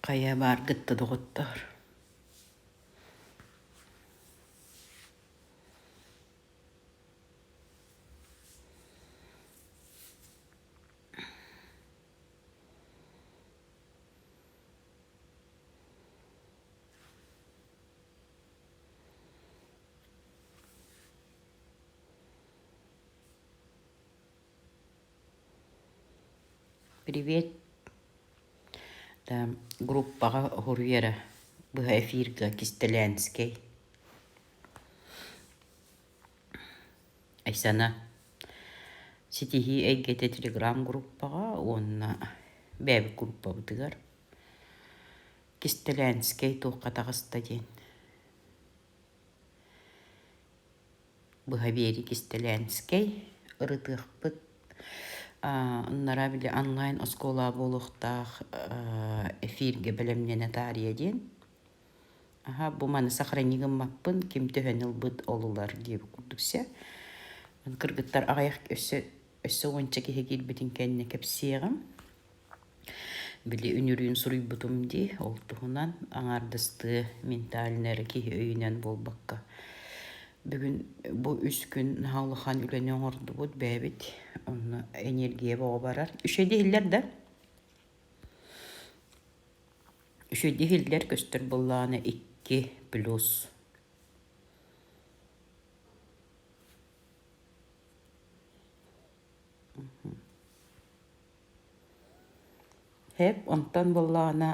Кая бар гытты доғыттар. Привет. Да, группаға хурьера. Бұға эфирға кистелянскей. Айсана. Сетихи әйгеті телеграм группаға, онна бәбі группа бұдығар. Кистелянскей тоққатағыста ден. Бұға бері кистелянскей. Ұрытық бұд. Оннара білі онлайн оскола болуқтақ эфирге білімнені тария ден. Бұ маны сақранигім мақпын, кем төхеніл бұд олылар деп күрдіксе. Кыргыттар ағаяқ өссі онча кеге келбетін кәніне кәпсеғім. Білі үнірін сұрый бұтым де, ол тұғынан аңардысты менталінері кеге өйінен бол баққа. Бүгін бұл үс күн хаулыхан үлені оңырды бұд бәбіт, оны энергия баға барар. Үшеде хиллер да? Үшеде хиллер көстір бұлланы 2+. Хеп, онтан бұлланы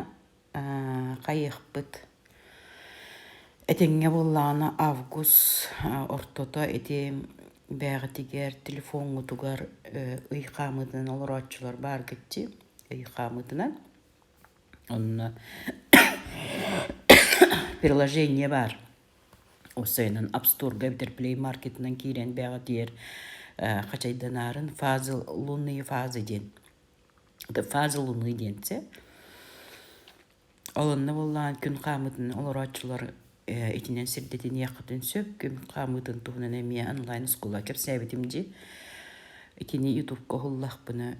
қайық бұд. Этеңе болланы август ортота эти бәғітігер телефонғы тугар ұйқамыдын олар атчылар бар кетті. Ұйқамыдынан. Онына приложение бар. Осайынан App Store гәбдер Play Market'нан кейрен бәғітігер қачайданарын фазыл лунный фазы ден. Фазы лунный денсе. Олынны болланы күн қамыдын олар атчылар Этинен сирдетин яқытын сөп, күм қамытын туғынан әмия онлайн скула кеп сәбетімде. Этини YouTube қоғыллақ бұны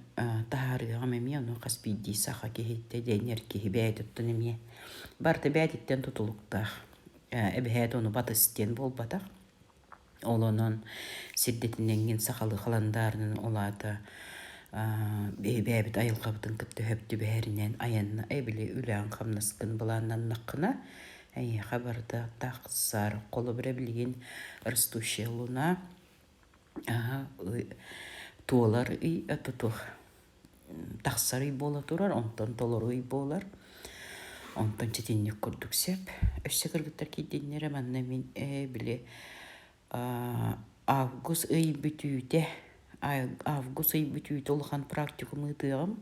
тағарығам әмия, оны қаспейді сақа кехетті, дәйнер кехе бәйдіттін әмия. Барды бәйдіттен тұтылықтақ. Әбәйді оны батыстен бол батақ. Ол оның сирдетіненген сақалы қаландарының олады бәйбіт айыл қабытын күтті хөпті бәрінен аянна әбілі үлән қамнасқын бұланнан наққына хабарда тақсар қолы бірі білген растущая луна туолар үй тұтық тақсар үй бола тұрар, онтан толар үй болар, онтан четеннек көрдік сәп. Өсі кіргіттар кейденлері манна мен біле август үй бүтүйде олған практикум ұтығым.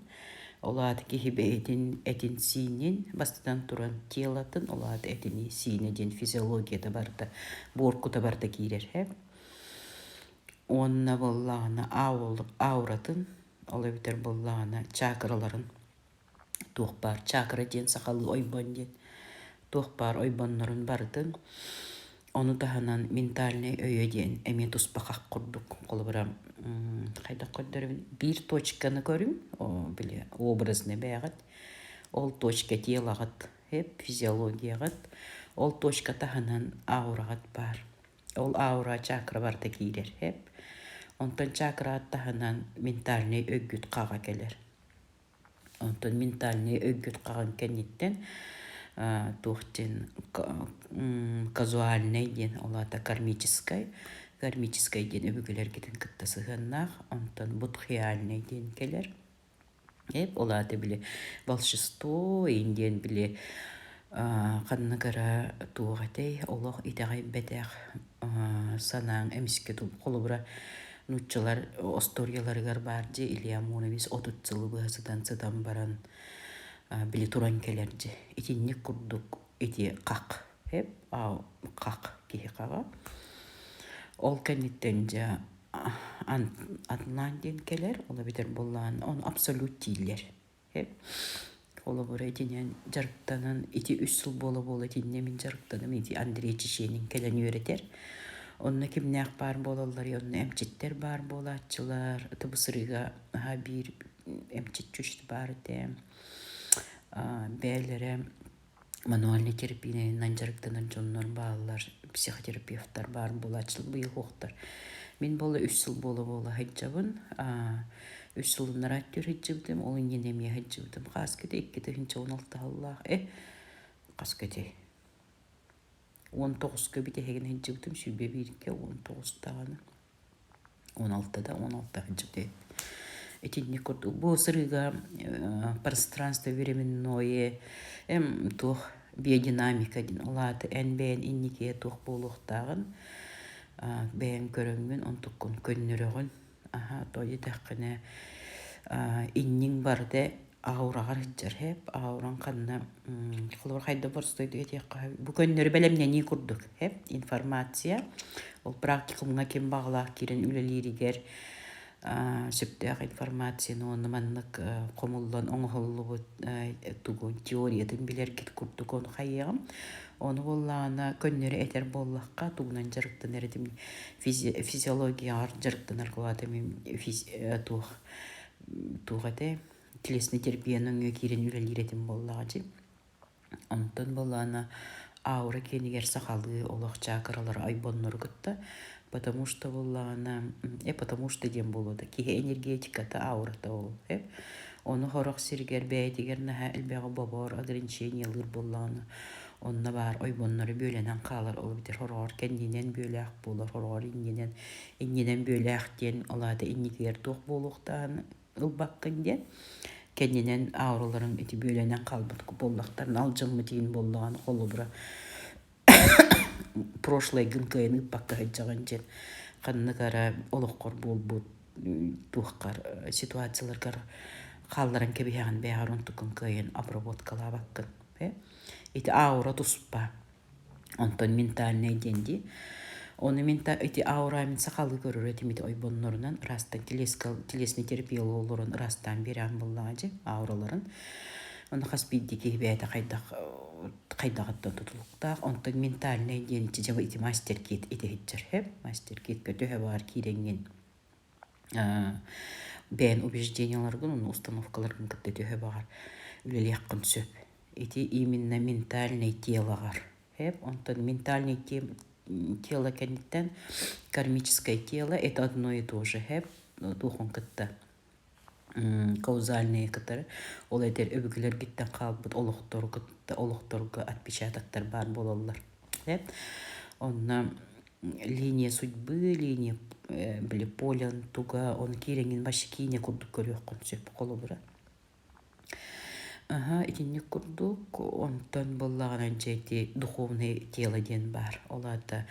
Олады кехебе әтін синен, бастыдан тұран телатын, олады әтіні синеден физиологияда барды, боркута барды кейрер. Онна боллағына ауратын, олы бітер боллағына чакраларын тоқпар, чакра ден сақалы ойбан ден, тоқпар ойбанларын бардың. Оны тағынан ментальный өйеден әме тұспақақ құрдық. Қолы бірам қайда қойдырым. Bir точканы көрім, біле, образны бәғыт. Ол точка телағыт, физиологияғыт. Ол точка тағынан аурағыт бар. Ол аура чакра барды кейдер. Онтан чакра тағынан ментальный өггіт қаға келер. Онтан ментальный өггіт қаған кәнеттен тухтен казуальный ден, олата кармическай ден өбігілер кетін кіттасығыннақ, онтан будхиальный ден келер. Олаты біле волшебство, инден біле қаннығыра туғатай, олық итағай бәтәқ санаң әміске тұл қолы бұра нұтчылар, осторияларығар барды, Илья Муновис 30 жылы бұғасыдан сыдан баран біле туран келерді. Итінне күрдік, ити қақ, қақ кейі қаға. Ол кәнеттен жа атынан ден келер, ола бетер болған, оны абсолют дейлер. Ола бұра етінен жарықтанын, ити 3 жыл болы етінне мен жарықтаным, ити Андрей Чеченің келен өретер. Онына кімнәқ бар болалар, онына әмчеттер бар болатчылар, тұбысырыға бір әмчет жүшті бар дем. бәлері мануальный терапиянан жарықтанар жоннор баалар психотерапевттар бар булачыл быйыл хоқтар. Мен болы 3 жыл болы хаджабын. 3 жылынар аттер хаджабдым, ол иненеме хаджабдым. Қаскеде 2-16 аллах. Қаскеде 19 көбіде хеген хаджабдым, сүйбе бірге 19 тағаны. 16-да 16 хаджабды. Этинне көрдік. Бұл сырыға пространство временное тух биодинамика дин олаты әнбән иннеке тух болуқтағын бәйін көріңмен онтыққын көннерігін тойы тәққіне иннің барды ауырағар жар хеп ауыран қанна қылыр қайды бұрстойды етеққа бұл көннері бәлемне не көрдік хеп информация ол практикумға кем бағылақ керен үлелерігер сөптәк информацияны оны маннық қомылдан оңғылы бұд тұғын теориятын білер кет күрдік оны қайығым. Оны болағына көннері әтер болаққа тұғынан жарықтан әрдім физиология ар жарықтан арқылады мен тұғады тілесіне терпияның керен үлелер етім болаға жи. Онтан болағына ауыры кенігер сақалы олақ чакыралар айбонныр күтті. Потому что потому что дем болуды. Кие энергетиката аурата ол. Оны хорох сиргер бәйтигер наха элбәгә бабар ограничениялар болланы. Онна бар ойбоннары бөленен қалар ол битер хорор кендинен бөләк болар хорор инненен бөләк ден алады иннигер тоқ болуқтан ылбаққын ден кендинен аураларын ити бөленен қалбыт боллақтарын алжымы дейін боллаған қолы бұра прошлый гынкайны пакка хаджаган жен канны кара олоққор болбут тухкар ситуациялар қалларан кебияган бегарун тукун кайын обработкала баккын ити аура туспа онтон ментальный денди оны ити аура мен сақалы көрөр этимит ойбоннорунан растан телесный терапия олорун растан берен буллажы аураларын оны хаспиддики бәйті қайдағаттан тұтылықтақ. Онтан ментальный денчі жабы ити мастер-кет етігітчір. Мастер-кет көтігі бар керенген бәйін убежденияларғын, оны установкаларғын күтті төгі бағар. Үлелі яққын сөп. Ити именно ментальный телағар. Онтан ментальный тело кәнеттен кармическое тело, это одно и то же. Тухын күтті. Каузальные катары ол әдер өбігілер кеттен қалбыд олықторғы отпечатақтар бар болалар. Онна линия судьбы, линия полен туға, оны керенген башы кейіне күрдік көрі өққын сөп қолы бұра. Итінне күрдік, онтан болағынан жәйті духовный тело ден бар. Олады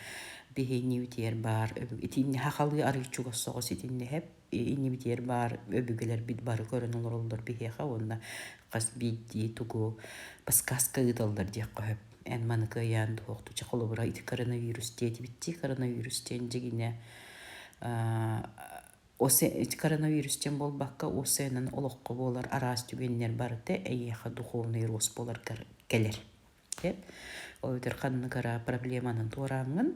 бейіне өтер бар. Итінне хақалы арычуға соғыс итінне хеп. Inni biter бар öbügeler bit бар көрөн олоролдор бихеха онда кас бити тугу паскаска ыдалдар дек кып эн маныка ян докту чаколу бара ити коронавирус тети битти коронавирус тен жигине осе коронавирустен болбакка осенен олокко болар арас түбеннер бар те эйха духовный рост болар келер ойдер канны кара проблеманын туураңын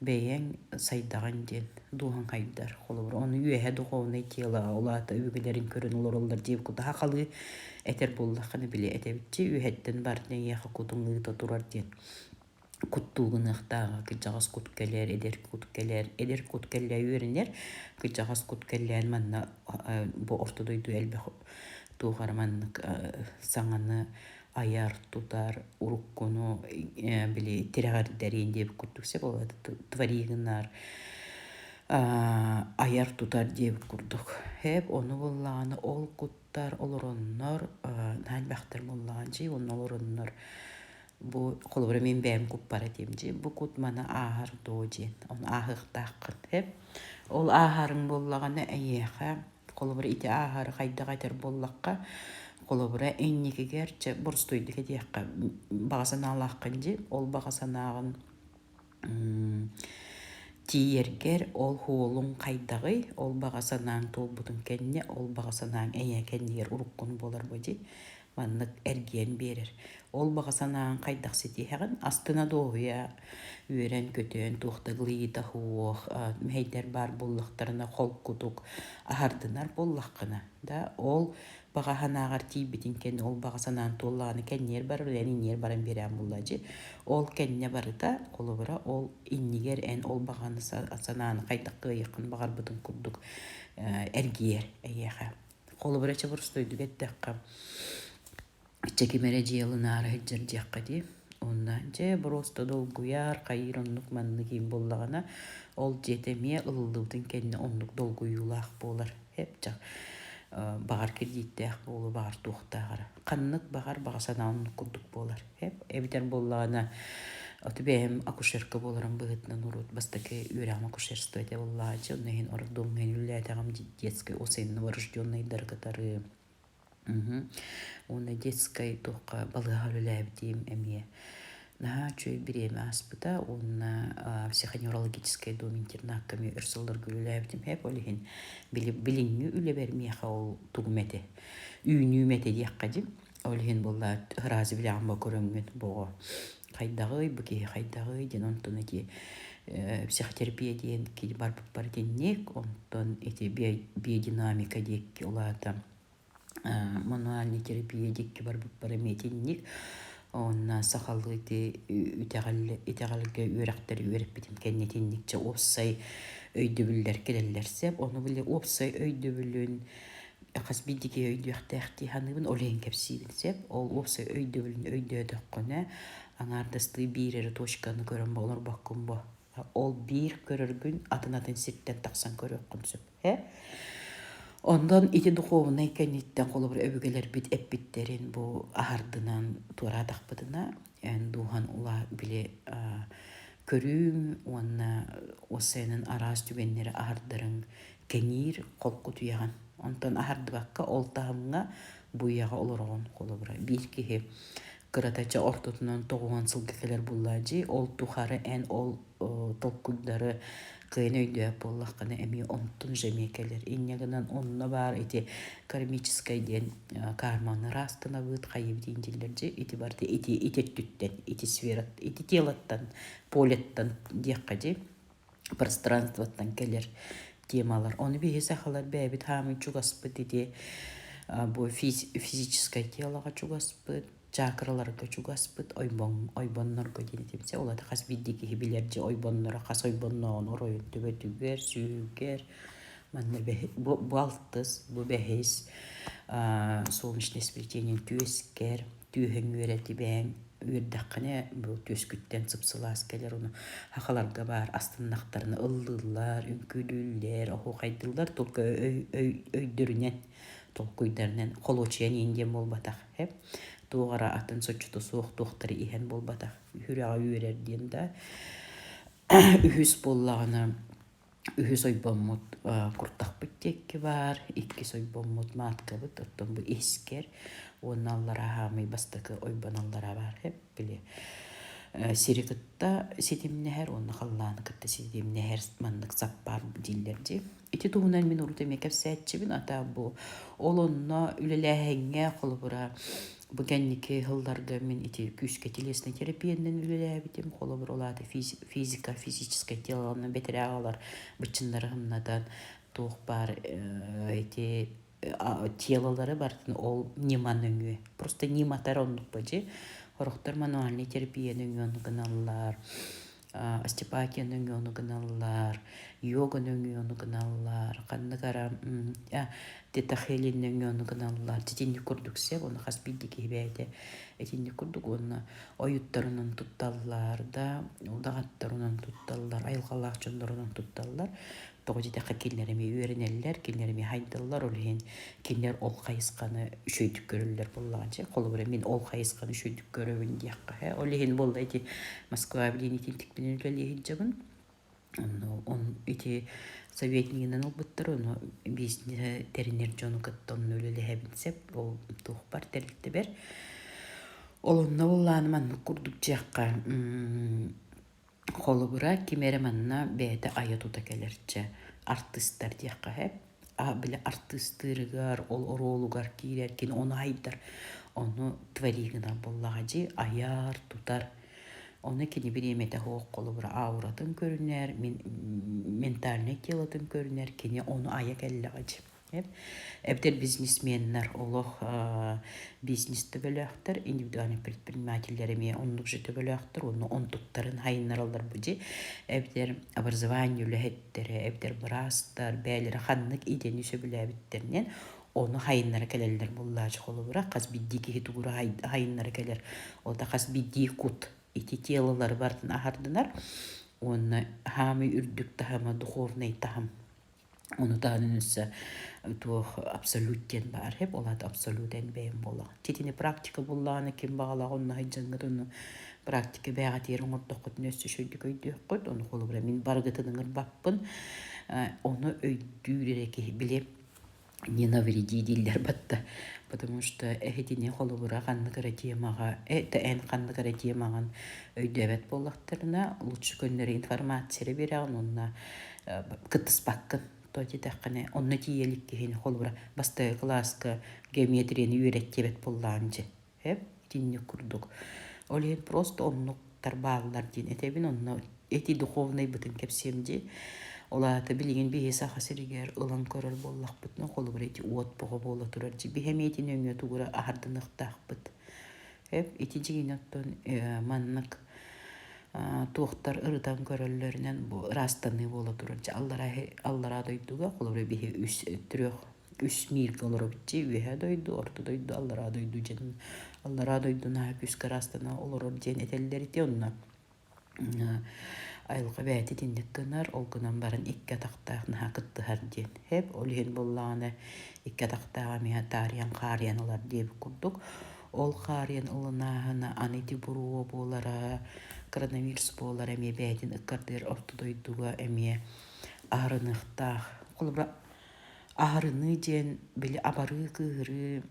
бәйен сайдаған ден духан қайдар қолыбыр. Оны үйе духовный тело олаты өгілерін көрін олар деп күді хақалы әтер болдаққаны біле әтебітті үйеттен бардың еқі күдің ұйта тұрар ден. Күттуғын ұқтағы күджағыз күткелер, әдер күткелер өрінер, күджағыз күткелер манна бұл ортодойду әлбі туғарманның саңаны аяр тутар уруккуну били тирагар дәрен деп күрдіксе болады тваригынар аяр тутар деп күрдік оны боллағаны ол күттар олороннор нәлбәқтір боллаған жи оны олороннор бұл қолыбыры мен бәйім күп бар етем жи бұл күт мана ағар доджен оны ағықтаққын ол ағарың боллағаны әйеға қолыбыры ити ағары қайда қайтар боллаққа қолыбыра әйнекегер бұрстойдығы дейққа бағасан алаққын де, ол бағасанағын тиергер, ол хуолың қайдағы, ол бағасанағын тол бұтын кәнне, ол бағасанағын әйе кәннегер ұрыққын болар бөде, маннық әрген берер. Ол бағасанағын қайдақ сетеғін, астына доғыя, өрен көтен, туқтығылыйда хуоқ, мәйдер бар боллақтарына қол күдік, ағардынар боллаққына. Ол Bağa hanağar tiybitin ken ol bağa sanan tollağını kenner barır, inniyer barın berem bullacı. Ol kenne barı da, kolubura, ol inniger en ol bağını sananı kaytakı yakın bağar bıdın kudduk ergiyer eyyeğe. Kolubura çabırstoydu gettekka. Çekimere ciyalın ağrı hıcır diyakka di. Ondan ce brosta dolguyar, kayır onluk manlı kim bollağına. Ol jetemiye ılılıvdın kendine onluk dolguyulaq bolar. Hep cak. Bağır kreditteğ bolu, bağır tuğtağır. Qanlık bağır bağsana onluk kudduk bolar. Hep eviter bollağına. Otu behem akuşerka bolarım bıgıtnan urut. Bastaki üyram akuşersto ete bollağıcı. Onnehin ordum hen üllətağım детский осенне вырожденный даргатары. Оны детской тоққа балыға үләбдейм әмие. Наға чөй біреме аспыта, оны психоневрологическая дом интернакками үрсылдар үләбдейм. Хәп олихин біліңні үлі бермеяға ол тұғметі. Үйіні үметі дейққа дейм. Олихин болла ғыразы біләғымба көріңген бұғы. Қайдағы, бүке қайдағы ден онтон әте психотерапия дейін кейді бар деннек, онтон әте биодинамика дейк олата. Мануальный терапия декки бар метинник онна сахаллы те үтәгалге үрәктәр үрәп битем кеннетинникче опсай өйдөбүлләр келелләрсеп оны биле опсай өйдөбүлүн хасбидиге өйдөктәхти ханыбын олен кепсибинсеп ол опсай өйдөбүлүн өйдөдөккөне аңардысты бирере точканы көрөн болор баккын бо ол бир көрөргүн атын ситтен таксан көрөккүнсөп Ondan iti duhovuna kenitten kolubur övügeler bit epbitlerin bu ahardından tuara takpıdına duhan ula bile körüm ona o senin araz tübenleri ahardarın kenir kolku tuyagan. Ondan ahardı bakka oltağımına bu yağa olurğun kolubura. Bir ki kırataca ortutunan toğuan sılgıkeler bullacı ol tuharı en ol tolkudları Kıyın öydüğü bollaqını əmi ontun jemekeler. İnneğinden onunla var iti karmiçiskay den karmanı rastına vıt kayıp deyindilerce iti bardı iti tütten, iti sferat, iti telattan, polettan diyakkadı пространстваттан keler temalar. Onu bir hesaqalar bəbit hamı çok aspıt iti bu fizическое телоға çok aspıt. Чакраларга чугаспыт ойбоннорго денетимсе олата хас биддики хибилерже ойбоннора хас ойбонноон ороюн түбөтүгер сүүгер маннер бу алтыс бу бехис солнечное сплетение түйескер түйһен үөрети бээн үөрдаккане бу төскүттен сыпсылаас келер уну хакаларга бар астыннактарына ыллыыллар үңкүдүүллер охукайдыллар толку өйдөрүнен толкуйдарынан холочуян инден болбатак хеп туғара атын сочуто суық туқтары иhen болбата хүрәға үйерерден да үхіс боллағына үхіс ойбоммут құртақ бүттекки бар иккис ойбоммут маатка бұт оттон бұл ескер оның аллара хамай бастықы ойбоналлара бар хеп біле сирикытта сетимнехер оны қалланы кытта сетимнехер маннык саппар диллерди ити туғынан мен урут эмекеп сәтчебин ата бу олонно үлеләһеңе қолыбыра bu genniki hıllarda men iti küske телесный терапияның үлеләбитим қолыбыр олады физическое теланы бетер ağalar бычындарыгыннадан тух бар эти телалары бар ол неманың просто нематар онлук бажы хорохтар мануальный терапияның гыналлар остеопатияның гыналлар йоганың гыналлар канныгара Тетахелиннен гыналлар тетинни курдуксе оны хасбиддики хибәйте этинни курдук оны оюттарынан тутталлар да удагаттарынан тутталлар айылгалаак жондорунан тутталлар тогожитака кинлерими үйренеллер кинлерими хайдаллар олхен кинлер ол кайысканы үшөйтүп көрөллөр боллаганча колу бирен мен ол кайысканы үшөйтүп көрөбүн диякка олхен болду эти Москва билин тинтик менен үлелехин жабын он эти советнигинен олбуттар оны бизнес теринер жону кыттон өлелехебинсеп ол тухпар терилте бер олонна боллааны манны курдук жакка холубура кимере манна бээте аятута келерче артисттар дияққа хеп биле артисттырыгар ол оролугар кииреркин оны айдар оны тваригина боллагажи аяр тутар оны кини биремете хоок колубура ауратын көрүнер ментальный телотун көрүнер кини оны ая келлагажи Эбдер бизнесменнер олох бизнес төбөлөктөр, индивидуальный предпринимательлерме оннук же төбөлөктөр, onu онтуктарын хайыннаралар буди. Эбдер образование үлэхеттере, эбдер брастар, бәлер ханнык идени сөбүләбиттернен onu хайыннары келелер буллач холубура, каз бидди кихи тугура хайыннары келер. Ота каз бидди кут ити телалар бартын ахардынар, оны хами үрдүк тахама духовный тахам. Onu taanınsa tuoh absoluuttien бар hep olat absoluuten beem bolla. Titini praktika bollana kim bagala onna hajjanga onu praktika bäga tirin ottokut nössü şöydük öydükkut onu kolubra min bargıtının bappın onu öydürerek bile не навреди дилер батта, потому что эхидине холубура канныгара темага эн канныгара темаган өйдөбет боллактарына лучше көннөрү информация берген онна кытыспаккын тоди таккане онна тиелик кехин холубура басты класска геометрияны үйреттебет болланжы хеп тинне курдук олен просто онну тарбаалар дин этебин онна эти духовный бытын кепсемди олата билген бейса хасыригер ылан көрөр боллак бутны холубура эти уот бого боло тураржы бихеметин өңө тугура ахардыныктакбыт хеп эти жигиноттон маннык туохтар ырытан көрөллөрүнөн бу растаны боло тураржы аллара дойдуга холубура бихе үс мир колоробчи веха дойду орто дойду аллара дойду жен аллара дойду на күскө растана олорор жен этеллерите онна айылга бәти диндеккенер олгунан барын икке тактаакны хакытты харден хеп олен болланы икке тактаага мия тариян карыяналар деп курдук ол карыян ылынаахына анити буруу болара коронавирус болара эме бәтин ыккардыр ортодойдуга эме арыныктаах колбра арыны ден били абары кыыры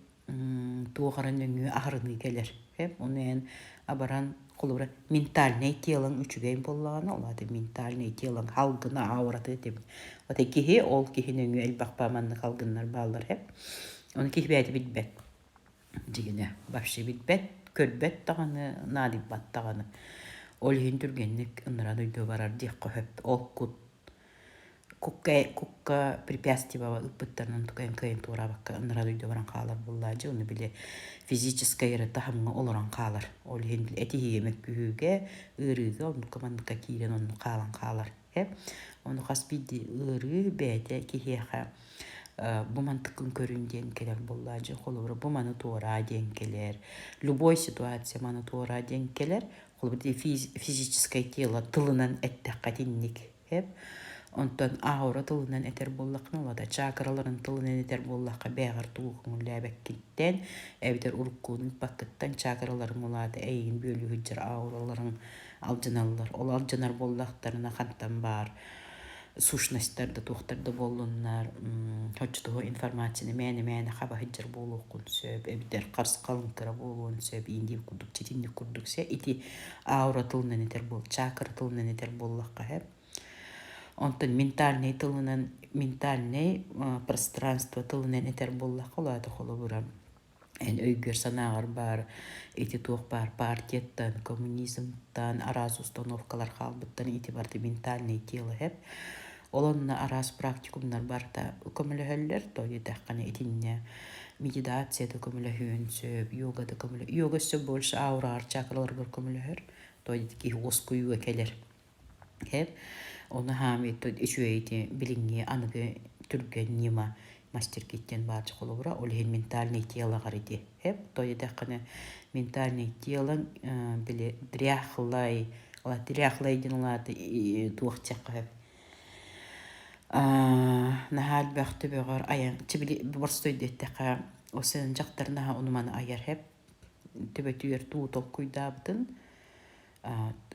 туогаран өңү арыны келер хеп онен абаран колбра ментальный телың үчүгейн боллагана олады ментальный телың халгына аураты деп ота кихи ол кихин өңү элбакпаманны халгыннар баалар хеп оны кихи бәти битбет дигене вообще битбет көрбет таганы надип баттаганы ол хин түргенник ынра дойду барар дик көп ол кукка препятствия ыппыттарынан tukayın kayın tuğra bakka ınıra duydu varan kağlar bullacı onu bile fizическая yarı tahamına oluran kağlar ol hin eti yemek gühüge ırıga onu kamandıka kiren onu kağlan kağlar hep onu kasbidi ırı bete kiheha bu mantıkın köründen keler bullacı kolubra bu manı tuğra denkeler любой ситуация manı tuğra denkeler kolubra физическое тело tılından ettekka dinnik hep онтон аура тылынан этер боллакны олада чакраларын тылынан этер боллакка бәгәр тугын ләбәккиттен әбдер уруккунун паккеттен чакраларын олада әйин бөлүгү жер аураларын алжыналар ол алжынар боллактарына хаттан бар сущностьтарды тухтарды боллуннар хочтугу информацияны мәне хаба хиджер болуукун сөп эбдер карсы калынкыра болуун сөп инди курдук четинди курдуксе ити аура тылынан этер бол чакра тылынан этер боллакка хеп онтон ментальный тылынан ментальный пространство тылынан этер боллак олады холобура эн өйгөр санагар бар эти туох бар партияттан коммунизмтан араз установкалар халбыттан ити барды ментальный тело хеп олонна араз практикумнар барта көмөлөһөллөр тоги такканы этинне медитацияда көмөлөһүн сөп йогада көмөлө йогасы больше аура чакраларга көмөлөһөр тоги ки оскуюга келер хеп onu hamit içüeyti bilingi anıgı türgen nima master kitten barcı kolubura olhen mentalny тело гарыди hep toy dakını mentalny тело bile дряхлай ла дряхлай динлады туахчак hep нахал бахты бегар аян тибили борстой деттека осын жактарына онуманы аяр hep төбөтүер туу толкуйдабытын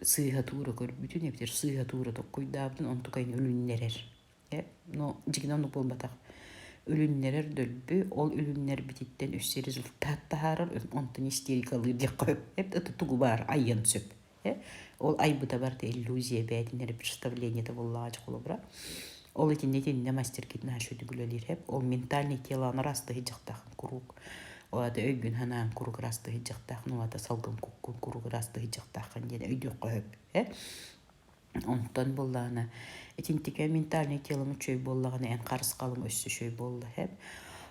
сыйга тура көрбүтүн эптер сыйга тура токуйдабын онтукайын өлүннерер но жигинонук болбатак өлүннерер дөлбү ол өлүннер бититтен өссө результат таарар онтун истерикалуу деп коюп эптер тугу бар айын сөп ол айбыта барда иллюзия бэдинер представлениеде боллаачы колобра ол этинне мастер китна шөдүгүлөлөр хеп ол ментальный теланы растыгы жактакын круг олада өйгүн ханан курук растыгы жактакын олада салгын куккун курук растыгы жактакын ден өйдө коюп Онтан боллана этинтике ментальный телым чөй боллаганы эн карыс калым өссү чөй болду хеп.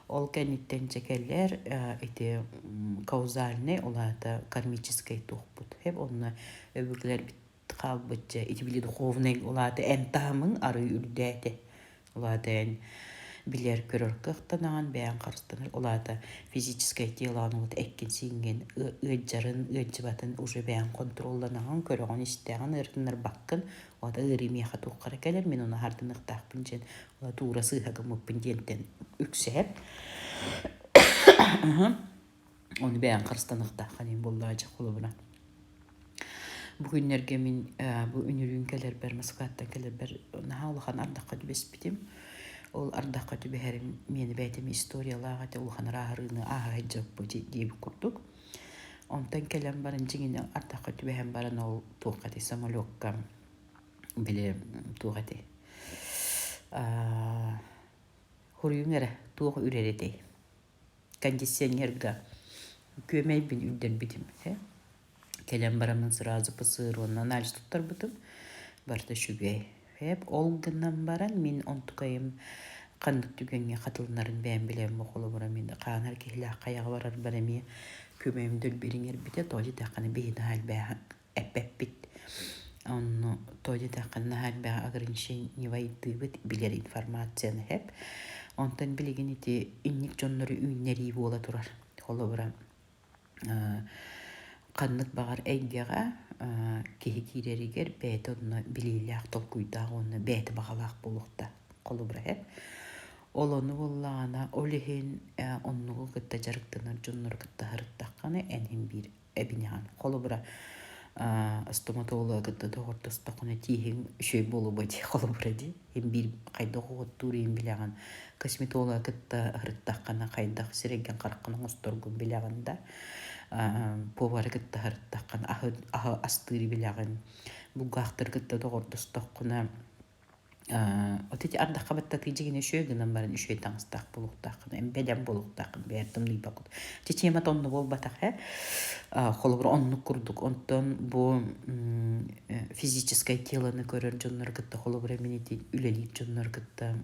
Ол кенниттен чекелер эти каузальный олата кармический тухпут хеп онна өбүглер бит калбытча эти били духовный олата эн тамын ары үрдәте олата эн билер көрөр кыктанаган бәян карстаныр олата физическое теланы вот эккен синген ыджарын ыджыбатын уже бәян контролланаган көрөгөн истеган ыртыныр баккын ода ырыми хату каракелер мен оны хардынык тахпын жен ола тура сыхагым муппын жентен үксеп оны бәян карстанык тахканын боллажы кулубуна бүгүннерге мен бу үнүрүн келер бер маскаттан келер бер нахалхан ардакка беспитим ол ардакка түбәһәрем мені бәйтем историялага те улхан рахырыны ага жок бу дип курдук. Онтан келем барын жигине ардакка түбәһәм барын ол тугати самолетка биле тугати. Хуруюңере туг үререте. Кондиционерга көмей бин үдден битим. Келем барамын сразу пысыр оннан анализ туттар бутум. Барда шүбей. Хеп олгыннан баран мен онтукайым кандык түгенге катылнарын бән билем моколу бара мен каанар кехле каяга барар барами көмөмдөл бириңер бите тоji таканы бейна хал бә эппит онно тоji таканы хал бә ограничение вайды бит билер информацияны хеп онтан билеген ити инник жоннору үйнери бола турар холо бара каннык багар эйгега кихикиреригер бәйт онна билилях толкуйда онна бәйт багалак болукта колу бра олону боллана олихин оннугу кытта жарыктынар жоннор кытта харыттакканы энин бир эбинян колу бра стоматолог кытта догортостокуна тихин үшөй болубайт колу бра ди эм бир кайда готтурин билеган косметолог кытта харыттаккана кайдак сиреген каркынын осторгун билеганда повар кытта харыттаккан ахы астыры билеген бугактыр кытта догортостокуна отети ардакка баттаты жигине шөөгүнөн барын үшөй таңыстак булуктакын эмбеден булуктакын бердим либакут чечема тонну болбатак холобур онну курдук онтон бу физическое телоны көрөр жоннор кытта холобур эминити үлелип жоннор кытта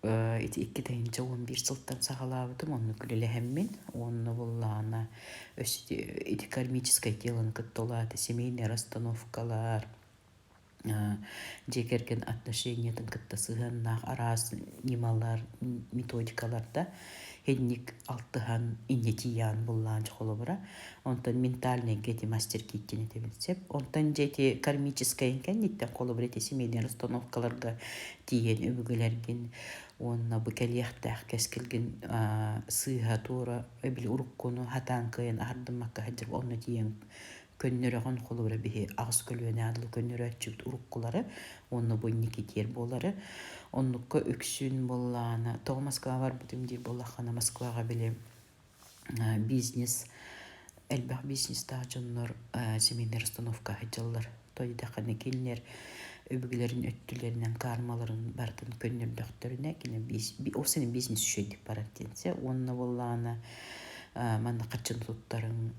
эти 2-11 сылттан сагалабытым онну күлелехеммин онну буллана эти кармическое телоны кытта олаты семейный расстановкалар жекерген отношениятын кытта сыгыннах арас нималар методикаларда хенник алтыхан иннетиян буллан жолобура онтон ментальный гети мастер киттини тебинсеп онтон жети кармическая инкенниттен колобура эти семейный расстановкаларга тиен өбүгөлерген онна букелияхтах кескилген сыга тура эбил уруккуну хатанкыен ардымакка хаджыр онна тиен көннөрөгөн холура бихи агыс көлөнө адыл көннөрөчүт уруккулары онну бойники тер болары оннукка өксүн боллана то Москва бар бутим ди боллахана Москвага биле бизнес элбах бизнес та жоннор семейный расстановка хаджаллар тойда каны кинлер өбүгүлөрүн өттүлөрүнөн кармаларын бартын көннөрдөктөрүнө кине о сенин бизнес үшөйдүк бараттенсе онну боллана мана качын туттарын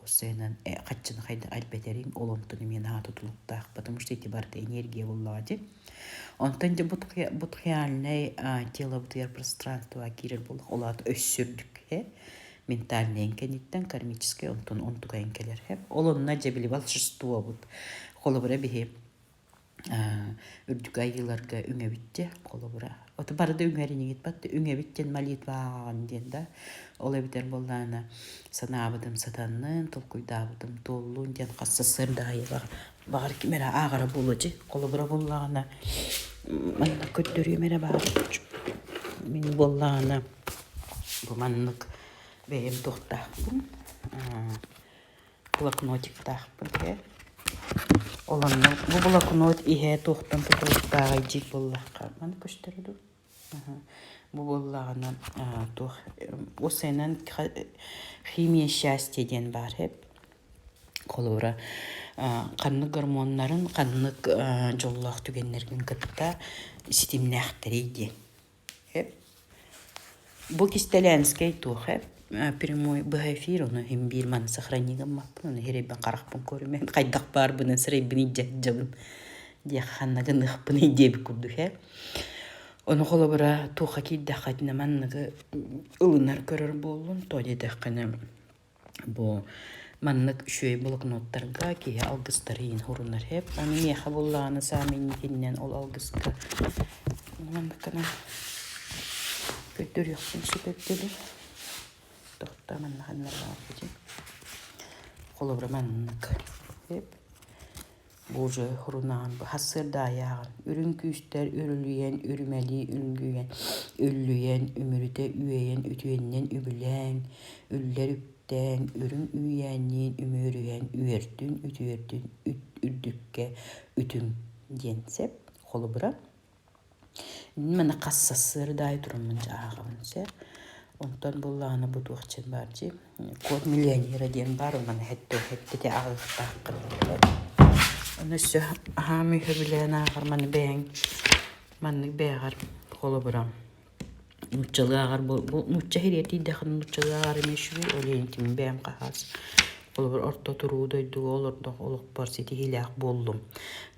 осенен качын хайда альбетерин олонтуну мен атутулуктак потому что эти барда энергия боллади онтон же бут реальный тело бутер пространство кирер бол олат өссүрдүк ментальный энкениттен кармический онтон онтуга энкелер олонна же били волшебство бут холобура бихи үрдүк айыларга үңөбитте холобура оты барды үңөрүнү кетпатты үңөбиттен молитваган ден ол эбитер боллана санабыдым сатаннын толкуйдабыдым толлун ден касса сырдайыга бар кимера агара болочу холобура боллагана манна көттөрү мере бар мен боллагана бу маннык бейим токтакпын блокнотик такпын Оланна бу блокнот ihe тоқтан тутуктагы жик боллакка мана көстөрдү. Бу боллагана тох осенен химия счастья ден бар хеп. Колора каннык гормоннарын каннык жоллак түгеннерген кытта системнахтыриди. Хеп. Бу кистеленский тох хеп. прямой эфир оны хим бир ман сохраниган маппын оны херебен каракпын көрүмен кайдак бар бунан сырайбын жабын дия ханнагын ыхпын идеби курдук Оны холобыра туха киддахатна манныгы ылынар көрөр болун тодедахкана бу маннык шөй блокноттарга ки алгыстарын хурунар хеп аны меха булланы саминнен ол алгыска манныкана көтөр яктын сүпөттөлү тохта маннаханнар баапыжы холобыра маннык хеп Боже хурунан hasır dayağın ürün küster ürülüyen ürmeli ülgüyen üllüyen ümürde üyeyen ütüyenden übülen üller üpten ürün üyenin ümürüyen üerdün ütüerdün ürdükke ütüm diyensep kolubura Mana kassasır day durumunca ağabınsa ondan bullağına bu tuğçın barcı kod milyonera diyen var ona hette de ağıqtaq Nüsse hami höbülen ağır manı beğer kolubura. Nutçalı ağır bu nutça hiriyeti dağın nutçalı ağır meşhur öyleyintim beğen kahas. Kolubura orta turu doydu olurdu oluq barsiti hilak bollum.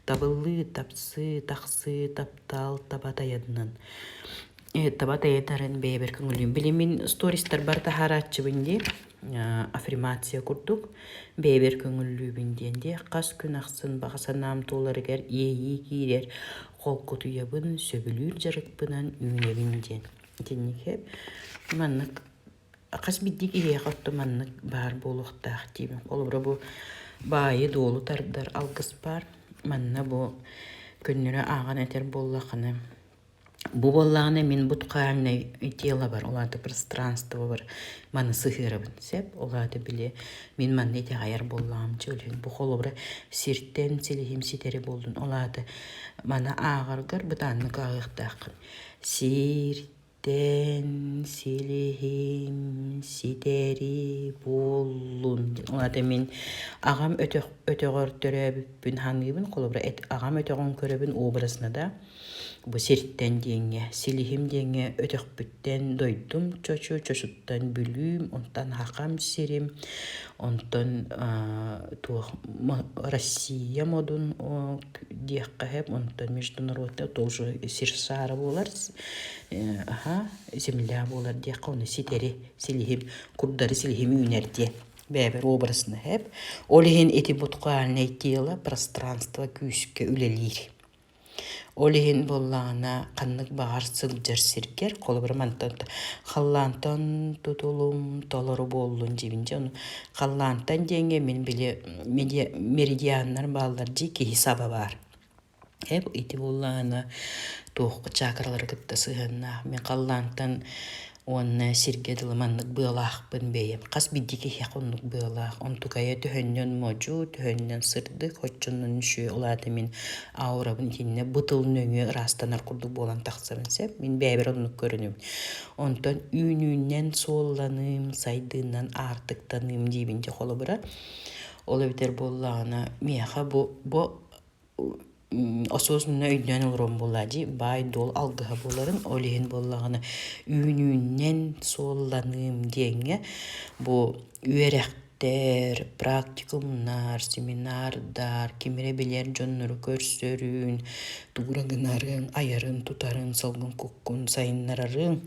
Tabıllı, tapsı, taqsı, taptal, tabatayadının. Tabatayadların beğer kıngılıyım. Bilimin storiestar bar taharatçı bindi. Аффирмация курдук бебер көңүллүүбүнденде кас күн аксын багасанам толарыгер ийи кирер колку туябын сөбүлүр жарыкпынан үүнебинден теннике маннык кас биддик ирия катты маннык бар болуктак тибин колбура бу баайы доолу тардар алгыс бар манна бу көннөрө аган этер боллаканы Bu bollağına min butqağına itiyala var. Olada пространство var. Manı sıhırabın. Sep olada bile min manı eti ayar bollağım çölün. Bu kolobra sirtten silihim siteri boldun. Olada manı ağırgar bıtanlık ağıqtaqın. Sirtten silihim siteri bollun. Olada min ağam öteğör töröbüpün hangibin kolobra ağam öteğön köröbün obrasına da Bu sirtten denge, silihim denge ötökbütten doydum, çoşuttan bülüm, ondan hakam sirim, ondan Россия modun diyekka hep, ondan международный тоже сирсары болар, земля болар diyekka, onu siteri, silihim, kurdarı silihimi ünerdi. Бәбір образını hep. Олеген eti butqağına etiyela, пространство küyüske üleliyir. Олеген боллағына қаннық бағар сылжар сиргер, қолы бір мантан қаллантан тұтылым толыры болуын жебінже. Қаллантан денге мен біле меридианнар балдар жеке хисаба бар. Хеп ити боллағына тоқы чакралар кітті сығынна. Мен қаллантан Онна сиргеділі маннық бұлақпын бейім. Қас биддеке хеқонлық бұлақ. Он тұқая түхіннен моджу, түхіннен сырдық, хотчынның үші олады мен аурабын теніне бұтылын өңі растанар күрдік болан тақсырын сәп. Мен бәбір онлық көрінім. Онтан үйінінен солланым, сайдынан артықтаным дейбінде қолы бұра. Олы бітер боллағына меха бұ осознанно үйден олрон болады, бай дол алғыға боларын, олеген болағына үйінінен солланым деңе, бұл үйеректер, практикумнар, семинардар, кемере білер жонныры көрсөрін, туғырағынарын, аярын, тұтарын, салғын көккін, сайынларарын,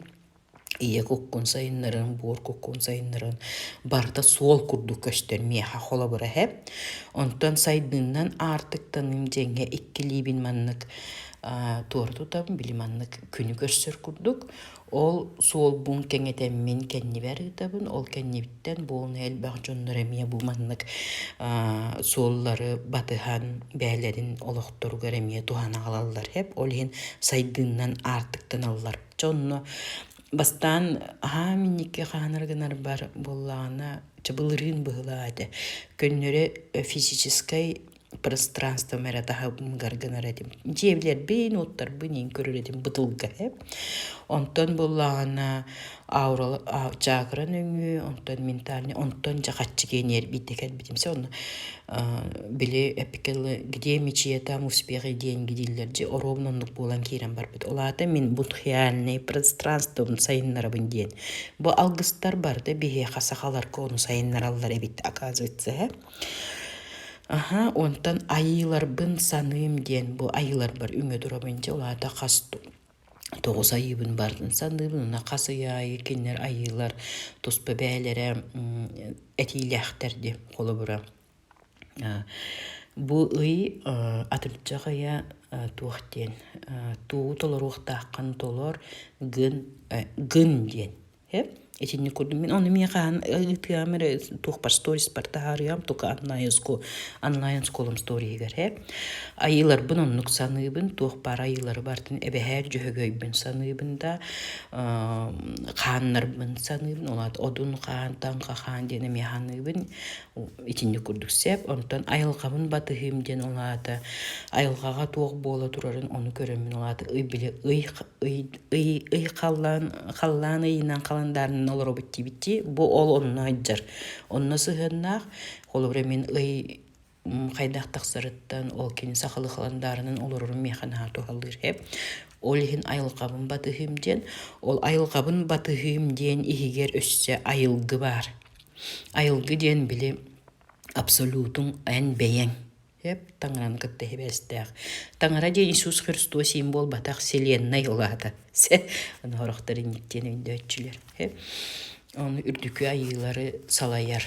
Ие көккін сайынларын, бор көккін сайынларын, барда сол күрді көстер меха қола бұра хеп. Онтан сайдыңнан артықтаным жәңе иккілейбін маннық туар тұтабын, білі маннық күні көстер күрдік. Ол сол бұн кәңетеммен кәнні бәрі табын, ол кәннебіттен болын әлбақ жонлары әмия бұл маннық соллары батыған бәлерін олықтырғыр әмия туғана қалалар хеп. Ол ен сайдыңнан артықтан алылар. Жонны Бастан минеке қанырғынар бар болағына чабылырын бұғылады. Көннері физическай пространство мэра таха гаргынар этим. Жевлер бейн оттар бинин көрөр этим бытылга хеп. Онтон буллагана аурал чакран өңү, онтон ментальный, онтон жакатчы кенер биттекет битимсе он биле эпикелы где мечия там успехи деньги диллерди оровнонлук болан кирен бар бит. Олата мен будхиальный пространство сайыннарабын ден. Бу алгыстар бар да бихе хасахалар кону сайыннараллар эбит оказывается. Онтан айылар бын саным ден бу айылар бар үңө турабынча олата касту. Тоғыз айыбын бардын сандыбын, она қасыя екенлер айылар, тоспы бәлері әтейләқтерді қолы бұра. Бұл үй атымчағая туақтен, туғы толар оқтаққан толар гын ден. Этинни курдум мен оны мен хан камера тухпар сторис бар тахарыям тука онлайн сколом сторигер айылар бунун нуксаныбын тухпар айылар бартын эбехер жөгөйбүн саныбын да ханнарбын саныбын олат одун хан танка хан дене механыбын этинни курдук сеп онтон айылгабын батыхым ден олата айылгага тук бола турарын оны көрөмүн олата ый биле ый каллан ыйынан каландарын олар обыттибитти бу ол онна жар онна сыгыннах холобре мен ый кайдак таксырыттан ол кени сахалы каландарынын олорун механа тухалыр хеп олихин айылкабын батыхымден ол айылкабын батыхымден игер өссө айылгы бар айылгы ден биле абсолютун эн бейен хеп таңран кытты хебестех таңра ден Иисус Христос символ батак вселенной олата се аны хорохтарын ниттен өндөчүлөр хеп оны үрдүкү айылары салаяр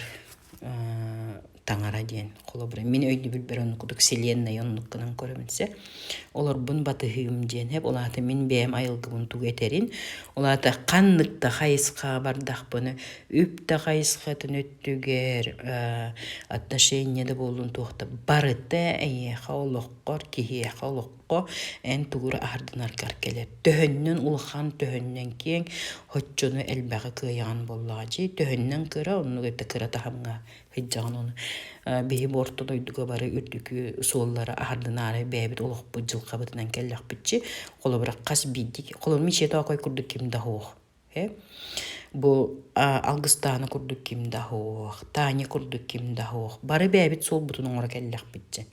таңара ден колобра мен өйдү билбер оны кудук вселенной оннуккынан көрөмүнсе олар бун батыхым ден хеп олата мен бем айылгыбын тугетерин олата канныкта хайыска бардак буну үпта хайыскатын өттүгер отношенияда болун туакта барыта хаолоккор кихи хаолокко эн тугура ардынар каркелер төһөннөн улхан төһөннөн кең хоччону элбага кыян боллажы төһөннөн кыра онну гыта кыра тахамга хиджан onu behi bortun oyduga bari ürdükü soğulları ardınarı bebit oluq bu jıl qabıdından kellaq bitçi qolu bırak qas bildik qolun mişe tağa koy kurduk kim dahoq bu algıstanı kurduk kim dahoq tani kurduk kim dahoq bari bebit sol butun ora kellaq bitçi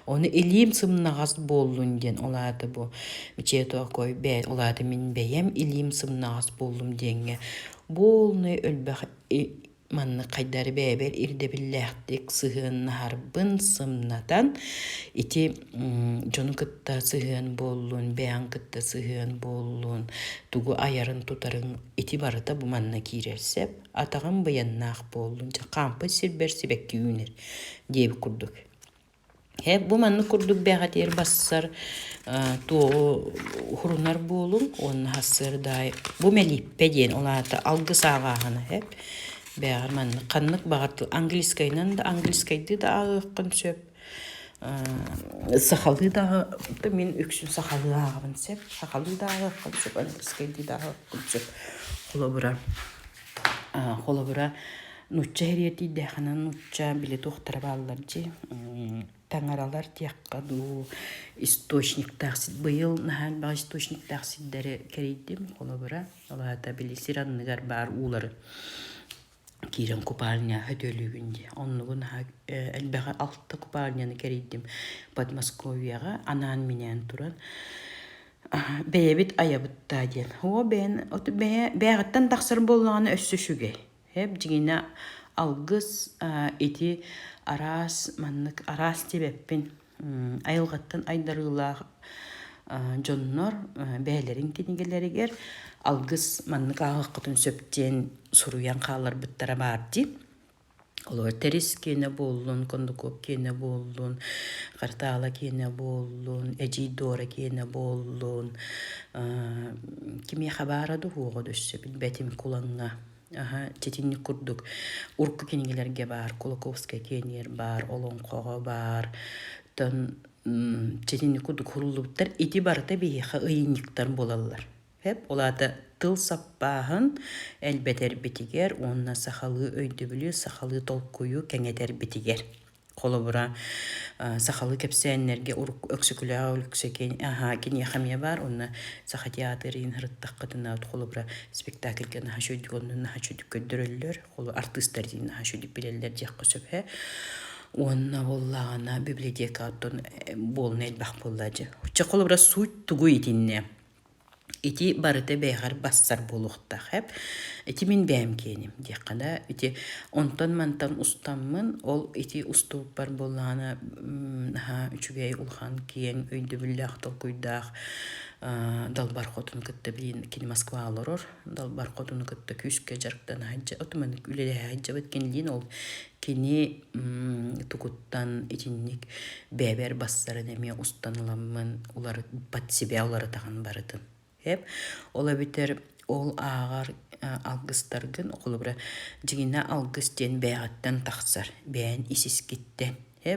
onu ilim sımnağaz bollun den oladı bu mişe tağa koy be oladı min beyem ilim sımnağaz bollum denge bolnu ölbaq manны кайдары бәбер ирде билләхтик сыгын харбын сымнатан ити жону кытта сыгын боллун бәян кытта сыгын боллун тугу аярын тутарын ити барыта бу манна кирерсеп атаган баяннак боллун кампы сирбер сибекки үнер деп курдук бу манны курдук бәгатер бассар тугу хурунар болун он хасырдай бу мелиппе ден олата алгы сагаханы бәғар манны қаннық бағартыл английскайнан да английскайды да ағыққын сөп сақалы да мен өксін сақалы ағығын сөп сақалы да ағыққын сөп английскайды да ағыққын сөп қолы бұра нұтча хереті дәқынан нұтча білет оқтары балылар же таңаралар тияққаду источник тақсид бұйыл нәхән бағ источник тақсиддері керейдім қолы бұра олағата біле сиранныгар бар улары кирен купальня хөтөлүгүнде оннугун элбега алты купальняны керейдим Подмосковьяга анан менен туран бэбит аябытта ден о бен бэгаттан таксыр болганы өссүшүгө хеп жигине алгыс ити арас маннык арас тебеппин айылгаттан айдарыла жоннор бээлерин кинигелеригер алгыс маннык агыкытын сөптен суруян калар буттара барды олор терис кене боллун кондукоп кене боллун картаала кене боллун эжидора кене боллун кими хабарады хуого дөссө билбетим куланга четинни курдук урку кинигелерге бар Кулаковская кенер бар Олонкого бар тон четинни курдук хурулуптар ити барыта бейха ыйынниктар болалар олады тыл саппағын әлбетер бетігер, онына сақалы өйді білі, сақалы толкую кәңетер бетігер. Холобура сахалы кепсәннәргә өксөкүләү үксөкен кини хамия бар онна саха театрын хырыттаккытына холобура спектакльгә наһа шөйдүгөннән наһа шөйдүк көдөрөллөр холу артисттар дин наһа шөйдүк билелләр дияк көсөпһә онна боллагана библиотека оттон болнел бах боллажы уча холобура суть тугу итинне ити барыты бәйгар бассар болуқтақ әп. Ити мен бәйім кенім. Декада, ити онтан мантан устаммын, ол ити устуып бар болағына үчүгей улхан кен, өйді білі ақтал көйдақ, далбар қотын күтті білін, кені Москва алырыр, далбар қотын күтті күске жарықтан хаджа, отыман үлелі хаджа біткенлейін ол кені тұқыттан итинник бәбер бассарын әме устаныламын, олар бат себе олары таған барытын. Ола битер ол ағар алгыстардың оқылыбыра жігіне алгыстен бәғаттан тақсар, бәйін исіскеттен.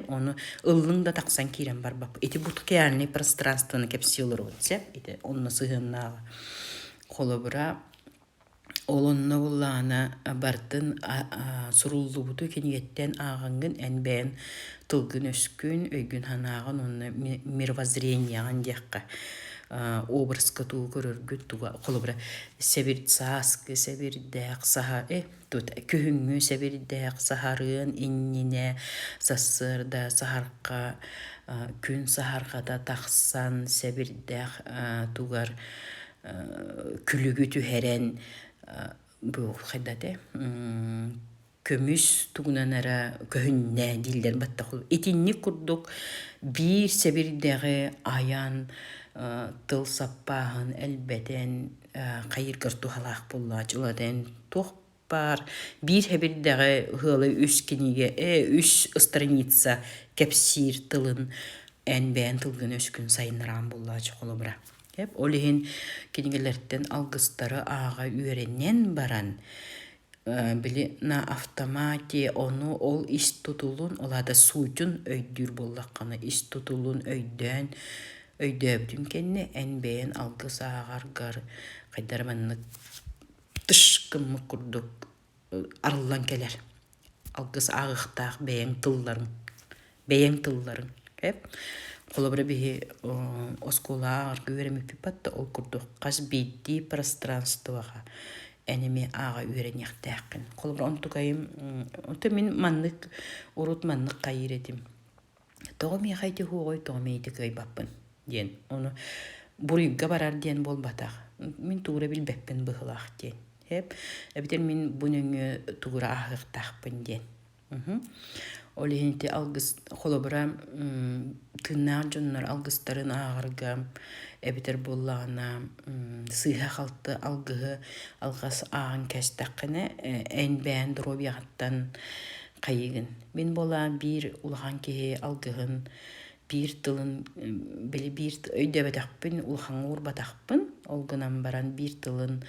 Оны ыллың да тақсан кейрен бар бап. Эти будкияльный пространствоны кепсилыр өтсе, онны сығыннаға. Қолыбыра олонны болағына бартын сұрулды бұты кенегеттен ағыңын ән бәйін тылгын өскін, өйгін ханағын онны мировоззренияған дияққа. Образ катуу көрөргүт туга колобра себир саскы себирдек саха тут көһүңү себирдек сахарын иннине сассырда сахарка күн сахаркада таксан себирдек тугар күлүгү түһәрен бу хадате көмүс тугунанара көһүннэ дилдер баттахул итинни курдук бир себирдеги аян тыл саппаһын әлбәтен қайыр кырту халақ боллач уладен тохпар бир хәбирдәге хылы үс киниге үс страница кепсир тылын әнбән тылгын өскүн сайынран боллач холобра хеп олиһин кинигелерден алгыстары ага үйреннен баран били на автомате оны ол ис тутулун олада суутун өйдүр боллакканы ис тутулун өйдөн өйдөбдүн кенне әнбәйен алгыс ағаргар қайдарманны тышкымы курдук арылан келер. Алгыс ағықтақ бәйен тылларын. Қолыбыры бейі оскола ағарғы өремі пипатта ол курдук қас бейді пространствоға әнеме аға өрен яқтақын. Қолыбыры онтуқайым, онты мен маннық, урут маннық қайыр едім. Тоғы мен қайты хуғой, тоғы мен еті көй баппын. Ден, оны бурыйга барар ден болбатақ. Мен туғыра білбәкпін бұғылақ ден. Әбітер мен бұныңы туғыра ағықтақпын ден. Олегенте алгыс қолыбыра тыннар жонлар алгыстарын ағырға әбітер боллағына сыйға қалты алгығы алғас ағын кәстаққыны ән бән дробияғаттан қайығын. Мен бола бір ұлған кеге алгығын bir tılın bile bir öyle bataqpın ulhan ur bataqpın olgunan baran bir tılın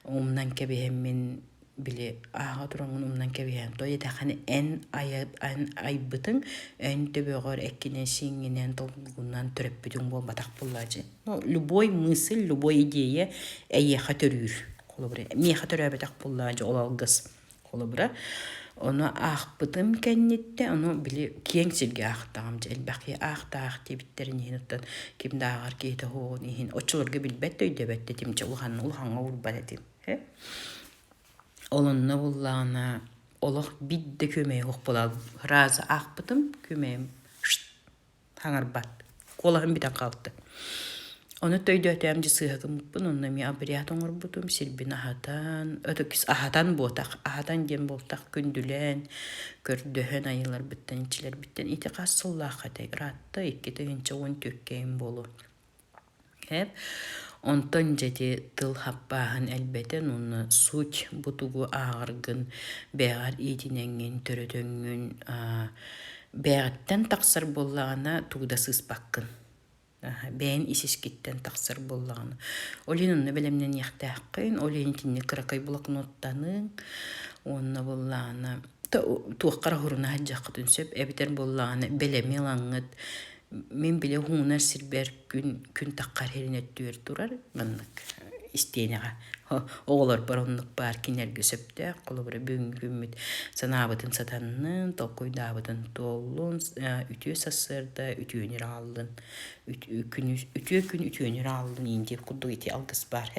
umdan kebehemin bile ağa turanın umdan kebehen to yeda hani en aybıtın en töbөгөр эккинен сиңинен толгунан төрөп бүтүн бол батак буллажы. Ну любой мысль, любой идея эйе хатөрүр. Колобра. Ми хатөрөбө так буллажы ол алгыс. Колобра. Onu ağpıdım kennette, onu bile kiyengsilge ağtağım, elbaqi ağtağ tebitlerin hinuttan kimde ağar kiyete hoğun ihin. Oçulurga bilbette öydebette timce ulhan'a urbadetim. Olunna bullağına olaq bidde kömeği hoq bolal. Razı ağpıdım, kömeğim hangar bat. Kolağım biden kaldı. Onu töyde ötəmci sığıqım bun, onunla mi abriyat oңır budum, silbin ahatan, ötökis ahatan boğtaq, ahatan gen boğtaq kündülen, kördöhön ayılar bitten, içiler bitten, iti qasıllaq qatay, ratta, ikki tığınca on tökkeyin bolu. Ondan jeti tıl happahın elbeten, onu suç butugu ağırgın, beğar itinengin, törötöngün, beğatten taqsar bollağına tuğda sızbakkın. Бәйін исескеттен тақсыр боллағаны. Олинынны білімнен яқтаққын, олинтінні қырақай блокноттаның, онына боллағаны. Туаққара ғұрына хаджаққытын сөп, әбітер боллағаны білеме лаңғыт. Мен біле ғуынар сірбер күн таққар херінет түйер тұрар. Ғаннық. истенеға. Оғылар баронлық бар кинерге сөпті, қолы бірі бүгін санабытын сатанның, толқойдабытын толын, үтіе сасырда, үтіөнер алдын, үтіе күн үтіөнер алдын, ендеп құдды еті алғыс бар.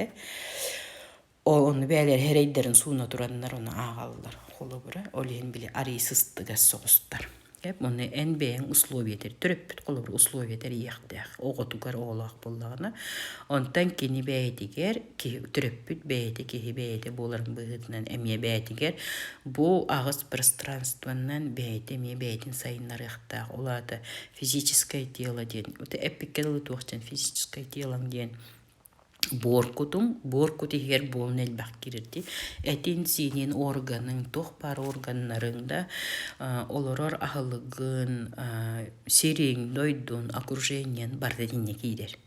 Onu bəylər hereyderin suuna duranlar onu ağallar. Қолы бірі, олен біле арисыстыға соғыстар. Оны en beğen условиятер, түріппіт қолы бір условиятер еқтіғ. Оғытуғар оғылақ болағына. Онтан кені бәйдігер, түріппіт бәйді, кеғі бәйді боларын бұғытынан әме бәйдігер. Бұл ағыз пространстваннан бәйді, әме бәйдін сайынлар еқтіғ. Олады физическое тело ден. Өті әппеккелі туақчан физическое тело ден. Боркут егер болын әлбәқ керерді. Әтен сенен органың, тоқпар органларында оларар ағылығын, серең, дойдың, окружениен бардадинне кейдер.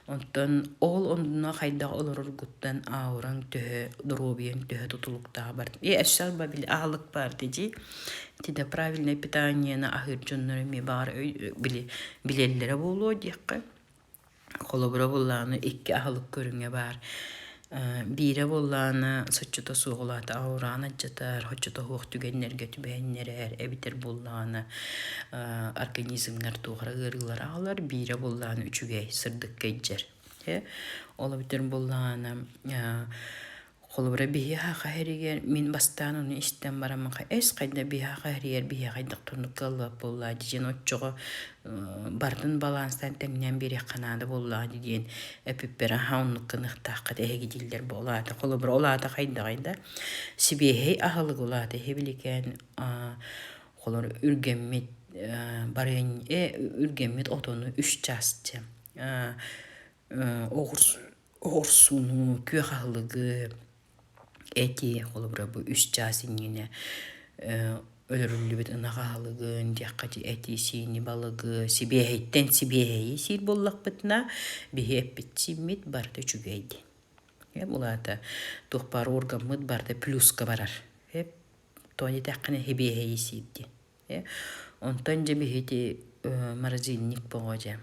Онтан ол ондына қайда оларар ғыттан ауыран түхі, дробиен түхі тұтылықтағы барды. Әшсал ба біл ағылық барды де. Тиде правильное питание ағыр жонларыме бар білелері болу дейқі. Қолы бұра болағыны екі ағылық көріңе бар. Бире болағыны соччыта суғылаты ауыраны жатар, хоччыта хоқ түгенлерге түбәйінлер әбітер болағыны организмнер туғыра ғырғылар ағылар. Бире болағыны үчігей сырдық кәйджер. Олы бітер болағыны қолы бұра бейі хақа әрігер, мен бастан оны іштен барамынға әс қайда бейі хақа әрігер, бейі қайдық тұрнық қалып болады. Жен отчығы бардың баланстан тәңнен бері қанады болады деген әпіппері хауынлық қынықтаққыд әйгі делдер болады. Қолы бұра олады қайда сібейхей ағылық олады. Хебілікен қолы үргенмет барың үргенмет отоны үш жасты. Оғырсуну, көй ағылығы әти қолы бұра бұл үш жасыніне өлірілі біт ұнағалығын, дияққати әти сені балығы, сібейхейттен сібейхейі сир боллақ бітіна, бейхей әппет симмет барды жүгейді. Бұлады тұқпар орғамыд барды плюсқа барар. Тони тәққіне хебейхейі сирді. Онтан жа бейхейті маразинник боғажа.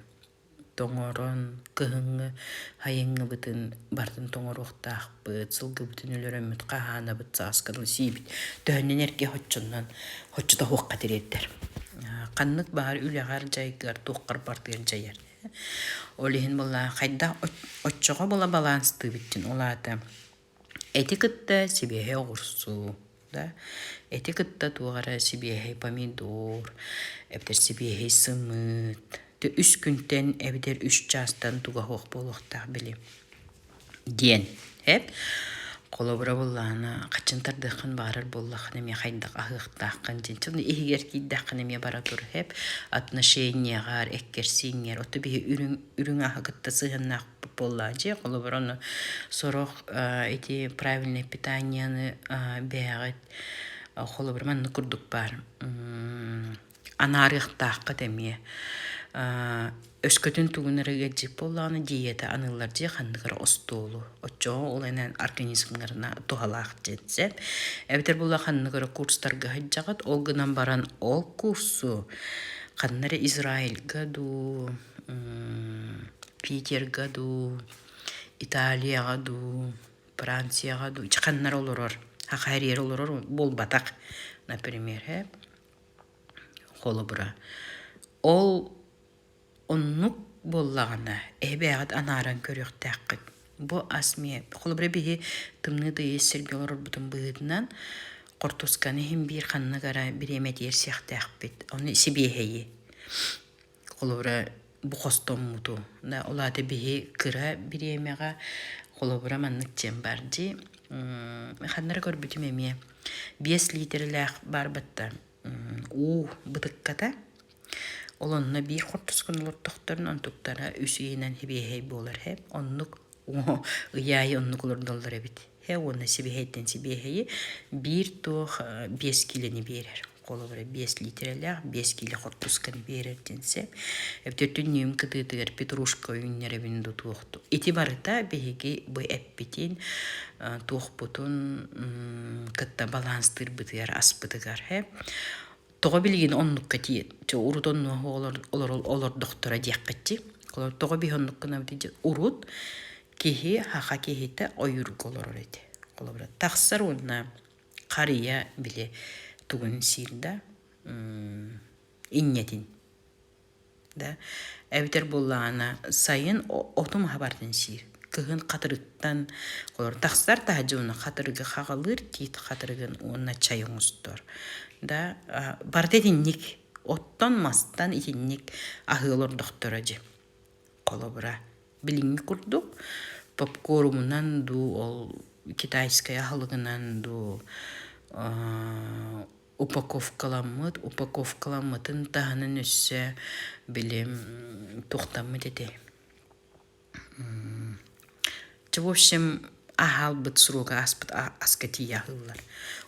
Тоңорон, кығыңы, хайыңы бұтын, бардың тоңор оқтақ бұт, сылғы бұтын өліріміт, қағаны бұт, сасқыдылы сейбіт. Төхінен әрке хоччыннан, хоччыда хоққа тереттер. Қаннық бағар үліғар жайгар, тоққар бардығыр жайар. Олейін бұла қайда отчыға бұла балансты біттін. Олады әті күтті себейхе оғырсу. Әті күтті туғара себейхе помидор, әптер себейхе сымыт. Үш күнтен әбідер үш жастан туға хоқ болуқтақ білем. Ден. Қолы бұра болағына қачынтардықын барыр болағына ме қайдақ ағықтақын ден. Чылны егер кейдақына ме бара тұр. Отношениягар, әккерсеңер. Оты бейі үрің ағықытта сығыннақ болағын. Қолы бұра оны сорақ әте правильное питанияны бәғыт. Қолы бұра манны күрдік бар. Анарықтақы дәме. Өскөтін туғынырыға жеп болағына диета анылар де қандығыр остолу. Отчоға олайнан организмларына туғалақ жетсеп. Әбітер болға қандығыр курстарға ғаджағат, олғынан баран ол курсу қандары Израиль ғаду, Питер ғаду, Италия ғаду, Франция ғаду. Қандар олырыр, хақайрер олырыр, бол батақ, например. Қолы бұра. Ол оннук боллағына әбәғат анаран көріқ тәққіт. Бұ асме, қолы бірі бейі тымны дүйе сергелер бұтын бұғыдынан қортусканы хем бір қанны қара бір емет ерсеқ тәқпет. Оны себейхейі. Қолы бірі бұ қостон мұту. Олады бейі кыра бір емеға қолы бірі маннық жем бар де. Қандары көр бүтім еме 5 литрләқ бар бұтта. Бұтыққата. Олонна bir құртысқын олар тоқтарын онтуқтара үсейінен хебейхей болар. Оннық ұяй оннық олар доллар әбіт. Оны себейхейттен себейхейі bir тоқ 5 килені берер. Қолы бірі 5 литрләқ 5 килі құртысқын берер денсе. Әптертін нүйім кітігер петрушка үйінер әбінді туқты. Еті барыта бейге бұй әппетен тоқ бұтын кітті баланстыр бұтығар, ас бұтығар. Тоғы білген онныққа тиет. Урут оннығы олар доқтора дияққатти. Тоғы бі онныққына бітеді. Урут кихи хаха кихите ойурголор эти. Колобра тахсар онна қария биле тугун сирда иннетин да эбитер буллана сайын отум хабардын сир кыгын катырыттан колор тахсар тахжуна катырыгы хагалыр тит катырыгын онна чайыңыстор да бардетинник оттон мастан итинник ахылор докторажы колобра билинги курдук попкорумунан ду ол китайская халыгынан ду упаковкаламытын таханын өссө билем тухтаммыт эте. В общем, ахалбыт суруга аспыт аскати яхыллар.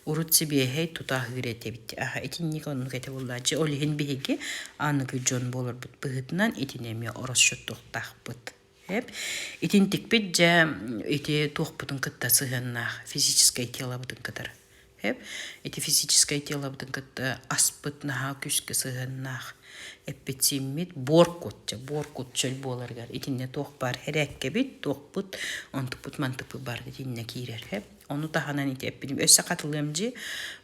Урут себе хей тута хырете бит. Этинник онну кете буллачы олихин биһиги аныгы жон болор бут быгытынан этинеме орос шоттуктахпыт. Хеп итин тикпит жа эти тухпутун кытта сыгыннах физическое тело бутун кытар. Хеп эти физическое тело бутун кытта аспыт наха күскө сыгыннах эппетимит боркут чөл боларгар итинне тох бар херекке бит тохпут онтупут мантыпы бар итинне кирер хеп ону таханан ити эппетим өссө катылымжы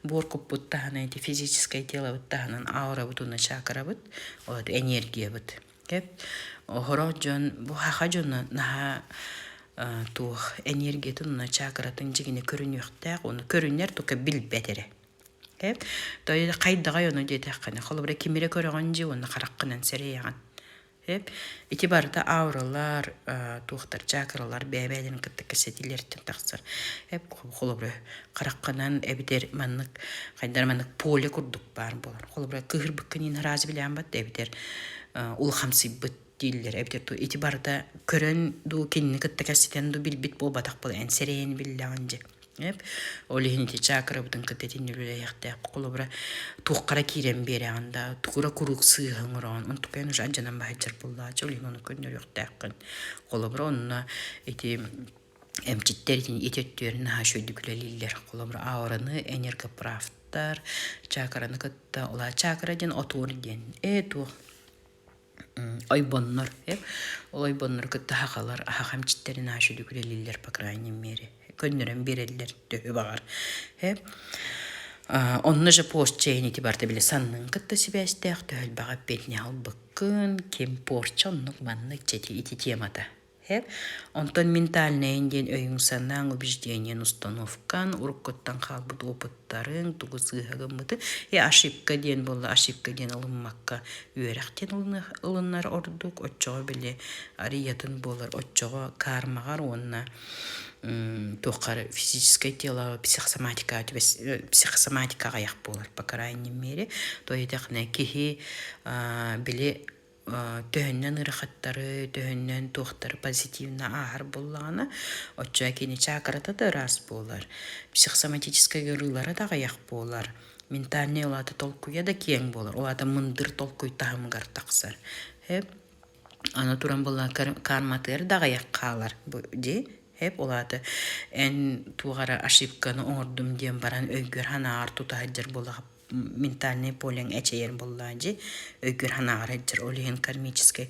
боркуппут таханан ити физическое тело бут таханан аура бутуна чакра бут вот энергия бут хеп хоро жон бу хаха жон наха тух энергия тунна чакраатын жигине көрүнүктак ону көрүнөр тока билбетере хеп той кайдага ону жетеккане холобре кимире көрөгөн жи ону караккынан сереяган хеп ити барда ауралар тухтар чакралар бебелин кыттык сетилердин таксыр хеп холобре караккынан эбитер маннык кайдар маннык поле курдук бар болор холобре кыгыр быккынын разы билен бат эбитер улхамсы быт дилер эбитер ити барда көрөн ду кинни кыттык сетен ду билбит болбатак бол энсерейин биллаганжы Hep olihini çakra budun katetin yürüle yakta kolobra tuğkara kirem beri anda tuğra kuruk sığın oran on tuğen uca canım bahçer bulla çolihin onu könür yakta yakın kolobra onunla eti emçitlerin etetlerini ha şöyle küleliler kolobra auranı enerji praftar çakranı katta ola çakradın oturden tuğ Oybonlar hep oybonlar katta hakalar hakamçitlerin ha şöyle küleliler pakrayın meri Könürüm birerler töhü bağır. Hep onunca post çeyini itibarda bile sannın kıtta sibestek töhül bağı betni al bakın kim porçonluk manlık çeti iti temada. Hep ondan mentalne indiğin öyün sannan убеждениен установкан уруккоттан қалбыт опыттарын тугу сыйхагымыты ашипка ден болла ашипка ден ылынмакка үйеректен ылыннар ордук отчого биле ариятын болар отчого кармагар онна тоқар физическое тело психосоматикаға яқ болар по крайней мере то етеқне кихи биле төһөннән ырахаттары төһөннән туохтары позитивна ахар булланы отча кини чакрата да раз болар психосоматическая гырылары да гаяк болар ментальный олаты толкуя да кең болар олата мындыр толкуй тахымгар таксар хеп ана туран булла карматыр да гаяк калар ди hep olады en тугара ошибканы оңордум дем баран өйгөр ханаар тутаджыр була ментальный полен эчер буллажы өйгөр ханаар эджер олен кармический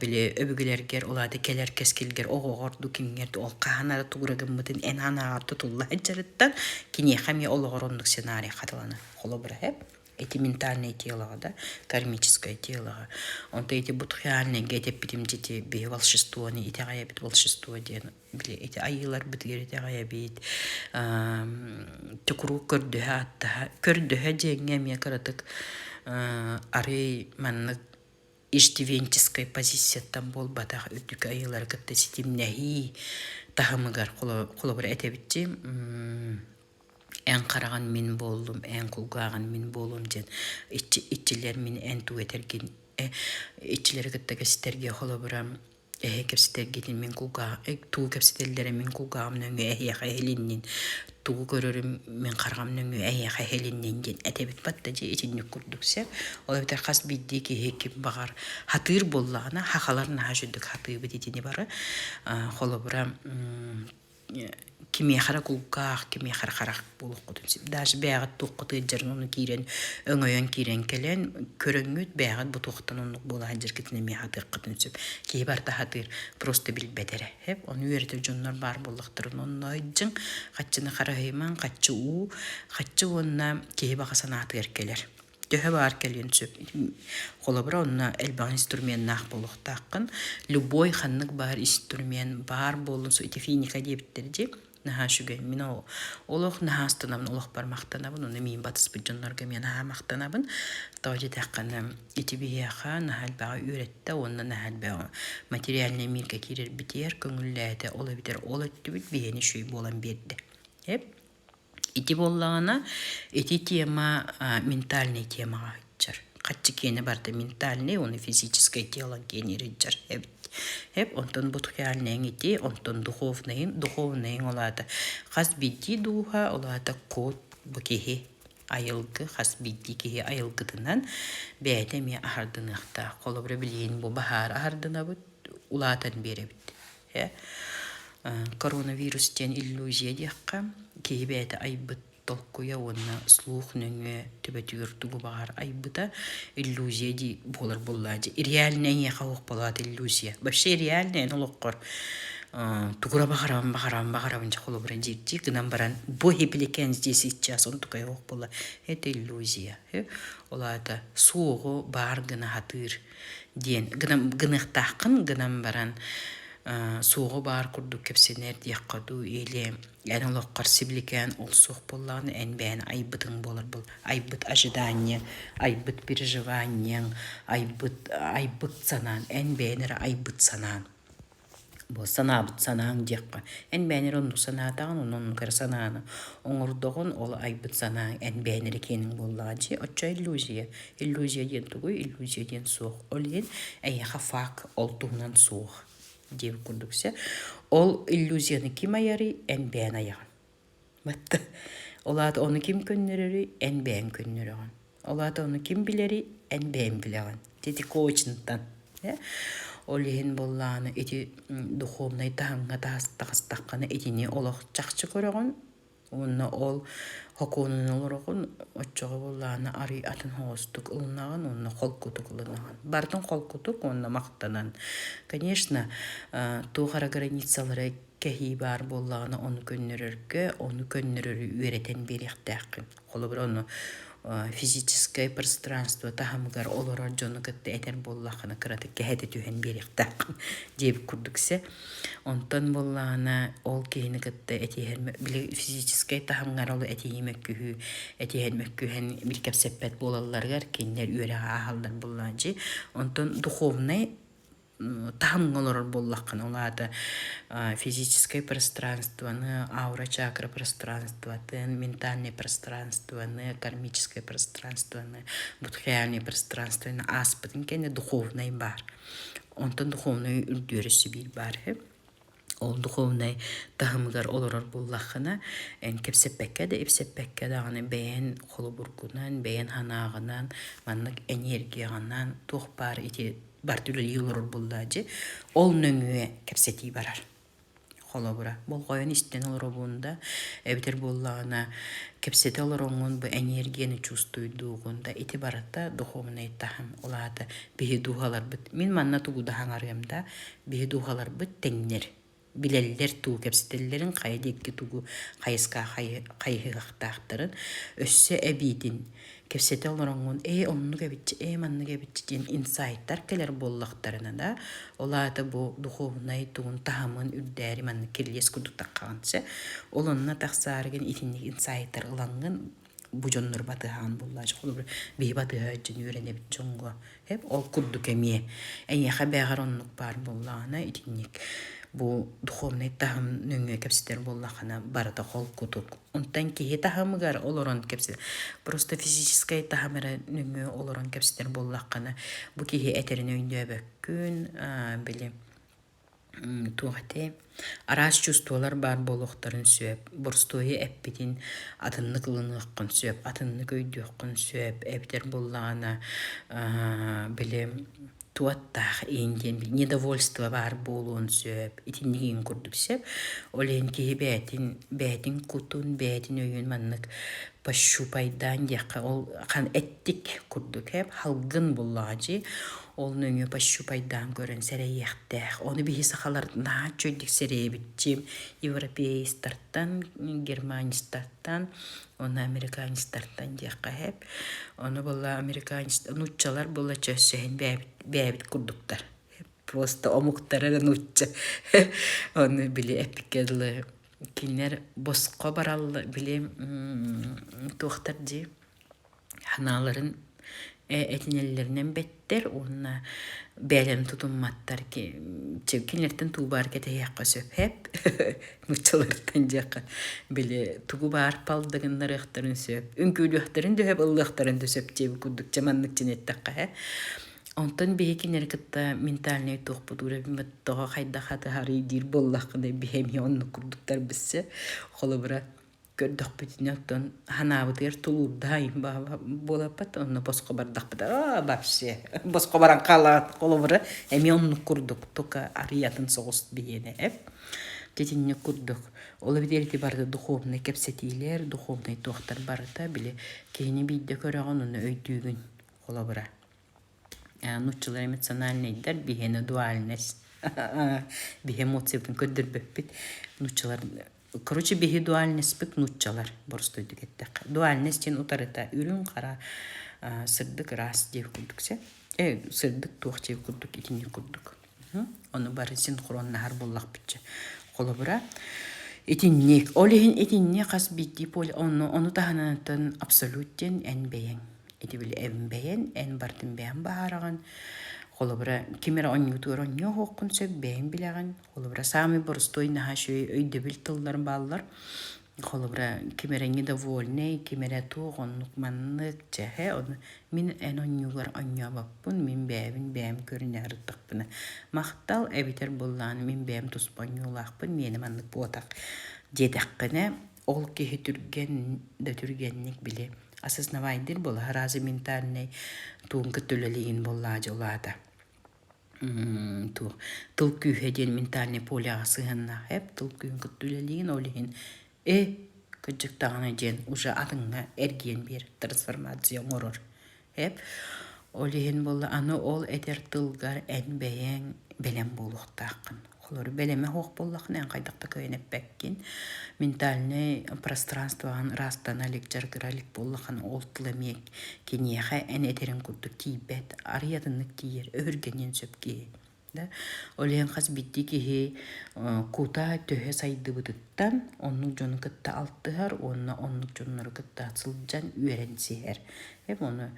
биле өбүгүлергер олады келер кескилгер огорду кингерди ол каханара тугурагымытын en ханаар тутулла эджерттан кини хами ологорондук сценарий катыланы холобра hep эти ментальные тела, да, кармическое тело. Он то эти будут реальные, где-то потом дети би волшебство, они эти гаябит волшебство, били эти айылар битгер эти гаябит. Тукру көрдүһө жеңем я каратык арый маннык иждивенческой позицияттан болбатах өтүк айылар кытта ситимнехи тахымыгар колобур этебитчи En karagan min boldum, en kulgagan min bolum jen. İççiler min en tuvetergin. İççileri gıtta kesiterge holobram. Kepsitergin min kulga. Tu kepsiterlere min kulgam nöngü helinnin. Tu görürüm min kargam nöngü helinnin jen. Etebit battacı içinni kurduksa. Ola biter kas biddi ki hekim bağar. Hatır bollağına hakalarına hajüdük hatır bititini barı. Holobram кими хара кулках кими хара харах булук кутун даже бягат туққыты жарын оны кирен өңөйөн кирен келен көрөңүт бягат бу туқтан оны була жиркетине ми хатыр кытын сөп ки бар тахатыр просто билбедере хеп оны үйрөтө жоннор бар булуктурун оннойжың каччыны карайман каччы у каччы онна ки бага санаатыр келер төһө бар келен сөп холобра онна элбан инструмент нах булуктакын любой ханнык бар инструмент бар болун со финика дебиттерди наха шуге мен олох нахастанабын олох бар мактанабын уну мен батыс бүжөннөргө мен ха мактанабын тожи такканы итибияха нахал бага үйрөттө онна нахал бага материальный мирге кирер битер көңүлләде ола битер ол өттүбүт бени шүй болан берди эп ити боллагана эти тема ментальный темага чар каччы кени барда ментальный оны физическое тело кени реджар Хеп онтон бутхиальнен ити, онтон духовнен олата. Хас бидди духа олата код букихи айылгы, хас бидди кихи айылгыдынан бәйте ми ахардынықта. Қолыбры білейін бұл бахар ахардына бұд, улатан бере бит. Коронавирустен иллюзия дейққа, кихи бәйте айбыт толкуя онна слух нөңе төбөтүгөр тугу багар айбыта иллюзия ди болар боллади реальный яка ок болат иллюзия вообще реальный nolokkor тугура багарам жаколу бир жирти гынан баран бу хепилекен здесь сейчас он tukay ок бола это иллюзия олата суого бар гына хатыр ден гынактакын гынан баран суғы бар күрдік кепсенер дияққаду еле ән олық сибликен ол суқ боллағын ән бән айбытың болар бұл айбыт ожидание айбыт переживание айбыт санан ән бәнер айбыт санан бұл санабыт санаң дияққа ән бәнер онық санатағын оның кір сананы оңырдығын ол айбыт санаң ән бәнер екенің боллаған же отча иллюзия ден тұғы иллюзия ден суық ол ен әйеға фак ол тұғынан суық деп күндіксе, ол иллюзияны ким аяри, ән бән аяған. Бәтті, олады оны ким көннерері, ән бән көннереген. Олады оны ким білері, ән бән білеген. Деті коучынттан. Ол ен болланы, еті духовнай тағынға тағыстаққаны етіне олық чақчы көреген. Онна ол хоконун олорогун оччого болланы ари атын хоостук ылынаган онна холкутук ылынаган бардын холкутук онна мактанан конечно тугара границалары кехи бар болланы onu көннөрөргө үйрөтен беректакын холобур onu физическое пространство тахамгар олорор жону кытты этер боллахына кыраты кехете түһен беректакын деп күрдүксе онтон боллана ол кейини кытты этиһер физическое тахамгар ол этиһимек күһү этиһермек күһен биркепсеппет болалларгар киндер үйрө ахалдар болланжы онтон духовный тахамгалар боллакын олады физическое пространствоны аура чакра пространствоны ментальное пространствоны кармическое пространствоны будхиальное пространствоны аспытын кене духовный бар онтон духовный үрдөрүсү бир бар ол духовный тахамгар олорор боллакына кепсеппекке да эпсеппекке даганы бэйэн холубургунан бэйэн ханаагынан маннык энергияганан тух бар ити бартүлі елорор болдажы, ол нөңүе кепсети барар. Холобура. Бол қойын істен олар обуында, әбітер боллағына кепсети олар оңын бұл энергияны чувствуйдуғында, ити баратта духовный тахым олады. Бейі духалар бұд. Мен манна туғуда хаңарғамда, бейі духалар бұд тәңнер. Билелер туу кепсетелерин қайдекке тугу қайысқа қайығақтақтырын өссе әбейдін кепсете оларыңын онны кебитчи манны кебитчи ден инсайттар келер боллақтарына да олаты бу духовный тугун тахамын үрдәри манны кирлес күдік таққансы олонна тақсарыген итинник инсайттар ылаңын бужоннор батыхан боллажы холбур бей батыха жын үйрене бит жоңго хеп ол күдік эмие эйяха бягар оннук бар боллағына итинник бу духовный тахым нөңө кепсетер боллахана барата хол кутук. Онтан кихи тахымыгар олорон кепсетер. Просто физическая тахымыра нөңө олорон кепсетер боллахана бу кихи этерин өйндөбө күн били туғате арас чувстволар бар болуқтарын сөп. Бурстойы әппетин атынны кылыныққын сөп, атынны көйдөққын сөп, әптер боллағана били туаттах инден недовольство бар болуун сөп итиннигин курдук сөп олен ки бәтин кутун бәтин өйүн маннык пощупайдан яка ол кан эттик курдук хеп халгын буллажы ол нөңө пощупайдан көрөн серейяхтах оны бихи сахалар на чөйдик серебитчим европеистарттан германистарттан оны американистарттан яка хеп оны болла американист нуччалар болла чөссөһүн бәбит курдуктар просто омуктары нучча оны биле эпикерлы кинер боско бараллы биле туохтар ди ханаларын этинеллеринен беттер онна бәлем тутумматтар ки кинерден туубар кете яққа сөп нуччалардан жака биле тугу бар палдыгыннар ыхтарын сөп үңкүлүхтарын дөһөп ыллыхтарын дөсөп жеби курдук жаманнык жинеттакка онтон биһи кинер кытта ментальный тухпутура биматтого хайда хаты хари дир боллаккыны бихеми онну курдуктар биссе холобра көрдөх бүтүнө оттон ханаабытыр тулурдай болапат онну боско бардакпыт вообще боско баран калат холобра эми онну курдук тока ариятын соғус биене тетинне курдук ола бидерти барды духовный кепсетилер духовный тохтар барыта биле кейини бидде көрөгөн уну өйдүүгүн холобра нуччалар эмоциональныйдар бихене дуальность бихе эмоцияпын көддөрбөппүт нуччалар короче бихи дуальность бик нуччалар борстойду кеттек дуальностьтен утарыта үрүн кара сырдык раз деп курдуксе сырдык туох деп курдук итини курдук оны бары синхрон нахар боллакпытчы колобура итинник олихин итинне кас бити пол оны таханатын абсолюттен энбеен ити били энбеен эн бартын беен баараган холобра кимера оннютур оннё хоккун сөп беен билеген холобра сами борстой наха шөй өйдөбүл тылларын баалар холобра кимера недовольный кимера тугоннук маннык жахе оны мин эн оннюгар оннё баппун мин беем көрүнәрыттыкпыны мактал эбитер буллан мин беем туспонюлакпын мени маннык буотак дедаккыны ол кихи түргенник биле осознавайдыр бола разы ментальный туун көтөлөлигин болла жолада тыл күйхеден ментальный поляга сыгынна хеп тыл күйүн көтөлөлигин олигин көжүктагына жен уже адыңга эрген бир трансформация орор хеп олигин болла аны ол этер тылгар энбеен белем болуктакын холор белеме хок боллакын кайдакта көйнеп беккин ментальный пространствоан растаналик жаргыралик боллакын ол тылемек кенеха эн этерин курдук тийбет ариятынык тиер өргенен сөпки да олен кас битти ки кута төһө сайдыбыттан онну жону кытта алтыгар онну жоннору кытта сылжан үйренсер оны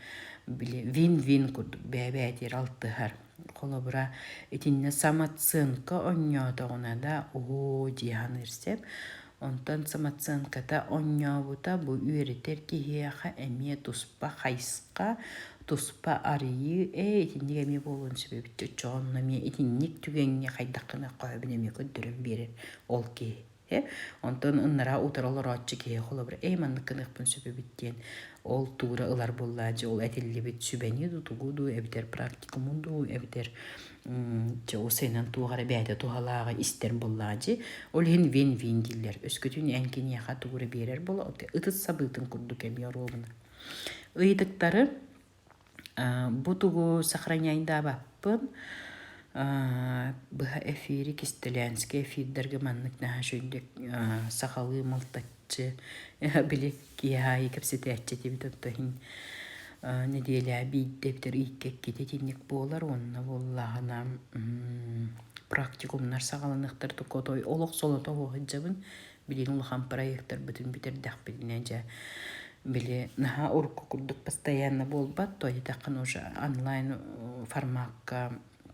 биле вин курдук бебетер алтыгар колобура итинне самоценка оннёдогуна да дианырсеп онтан самоценката оннёбута бу үйретер кихияха эме туспа хайска туспа арии итинник эме болуун себебитче чооннами итинник түгенге хайдаккына койбунеме көддөрөн берер ол ки онтон ыннара утараларачы ки холобура манныкыныкпын себебиттен ол тура ылар боллажы ол этиллибит сүбени тугуду эбитер практикумунду эбитер о сенен тугара бәйте тухалага истер боллажы ол хин вин диллер өскөтүн энкини яха тугура берер бола ытыс сабытын курдук эми робуна ыйдыктары бу тугу сохраняйда баппын быха эфири кистелянский эфирдерге маннык наха шөйдек сахалы мылтачы били кияхай кепсетячы тибит оттохин неделя биддептер иккек кететинник болар онна боллахана практикумнар сагаланыктар тукотой олок солото хожабын билин улхан проекттер бүтүн битердак билинежа били наха урку курдук постоянно болбат той такын уже онлайн форматка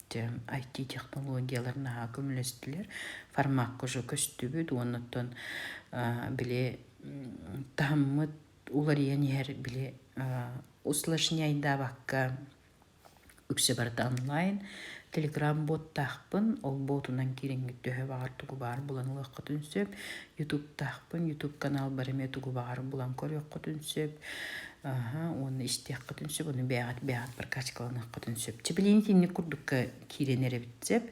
IT-технологиялар наха көмүлөстүлөр форматка уже көстүбүт оннотон биле таммыт уларыянер биле усложняйда бакка үксе барда онлайн телеграм бот тахпын ол ботунан киринги төһө багар тугу бар булан улакка түнсөп ютуб тахпын ютуб канал бар эме тугу багар булан көрөккө түнсөп Оны иштек кытын сөп, оны бәгат бір качкаланы кытын сөп. Чепелин тинни курдукка киренере битсеп,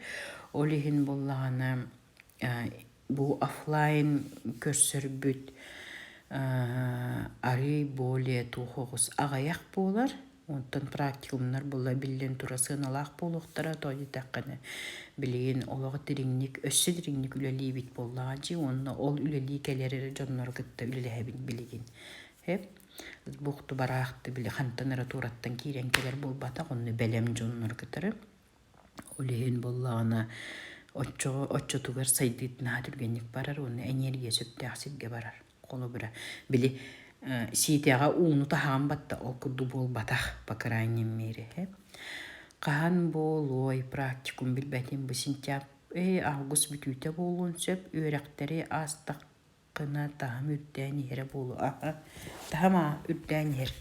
олихин боллагана бу офлайн көрсөрбүт ары более тухогус агаяк болар. Онтан практикумнар болла билен турасын алақ болуқтара тойды таққаны білген олығы диринник, өссі диринник үлелі бит боллаға жи, онына ол үлелі кәлері жонлар күтті үлелі әбін білген. Бұқты барақты білі қантанары тураттан кейрен келер болбата, онны бәлем жонлар күтірі. Олеген боллағына отчо тугар сайдытына түргенник барар, онны энергия сөпті ақсетге барар. Қолы бұра білі сиетеға уыны тағам батта, ол күрді бол батақ бақырайнен мері. Қаған бол ой практикум білбәтен бұл сентяб, август бүтүйті болуын сөп, өрәқтері астаққына тағам үрдән ері болу. Тағама үрдән ер.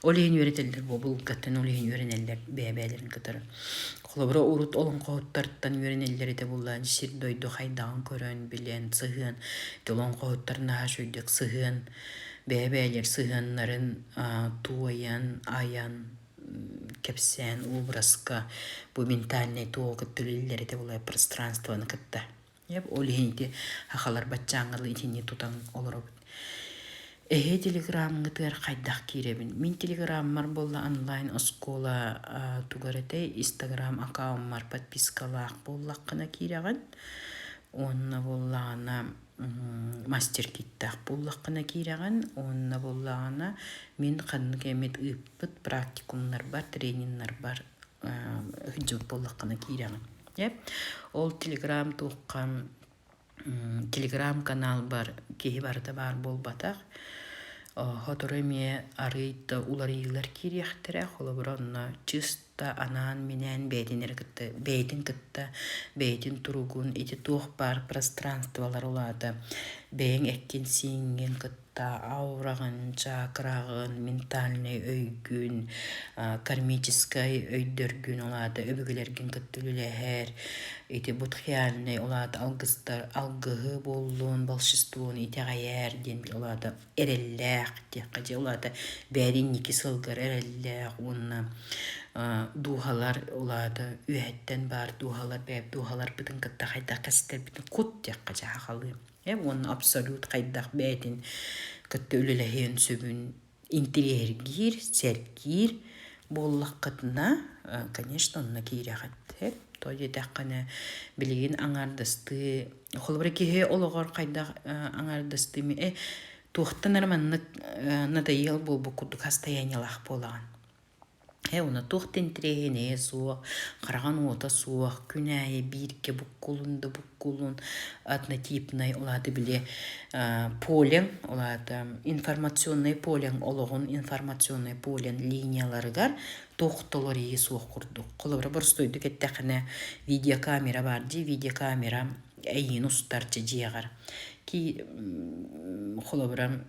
Олейін өретелдер бұл қаттан, олейін өренелер бәбәлерін қытыры. Қолыбыра урут олын қоғыттарттан өренелері де болған сирдойды қайдағын көрін білен, сығын, олын қоғыттарына жөйдік сығын, бәбәлер сығынларын туаян, аян, кепсен, образка, bu ментальный тоғы түлелері де болай пространстваны кітті. Олейінде ақалар батчаңғылы итіне тұтан олар өбін. Телеграммы тұғар қайдақ керебін. Мен телеграммар болла онлайн оскола тұғарыды, инстаграм аккаумар подпискалақ боллаққына кереген. Онна боллағына мастер киттақ боллаққына кереген. Онна боллағына мен қанны кәмет ұйппыт практикумнар бар, тренингнар бар, хүнжіп боллаққына кереген. Ол телеграм тұққан, телеграм канал бар, кейі барда бар болбатақ. Хоторыме арыйты уларыйлар керектірі, қолы бұранна чыста анан менен бәйтінер кітті, бәйтін кітті, бәйтін тұруғын, еті тоқ бар пространствалар олады. Бәйін әккен сенген кітті, аурағын, чакрағын, ментальный өйгін, кармическай өйдергін олады, өбігілерген кіттілі әр, еті бұтқиялыны олады, алғығы болуын, балшыстуын, еті ғайар ден біл олады, әрелләқ, текқаде олады, бәрін некі сылғыр әрелләқ, оны дұғалар олады, үйәттен бар дұғалар, бәйіп дұғалар бітін кітті қайда қәсітер бітін құт текқаде ақалы. Onun absolut қайдақ бәйтін күтті үліләхен сөбін интеллергир, сәргир боллақ қытына, конечно, онына кейрағат. Той дәққаны білген аңардысты, қолыбыры кейе олығар қайдақ аңардысты ме, туқтан арманнық надайыл бол бұл күрдік хастояниялақ болаған. Оны тоқтен тірегене суық, қараған ота суық, күнәйі бірке бұққулын, однотипнай олады біле полен, олады информационный полен, олығын информационный полен линияларығар тоқтылар егі суық құрдық. Қолыбыры бір стойдық әттіқіне видеокамера бар де, видеокамера әйін ұстарчы жеғар. Қолыбыры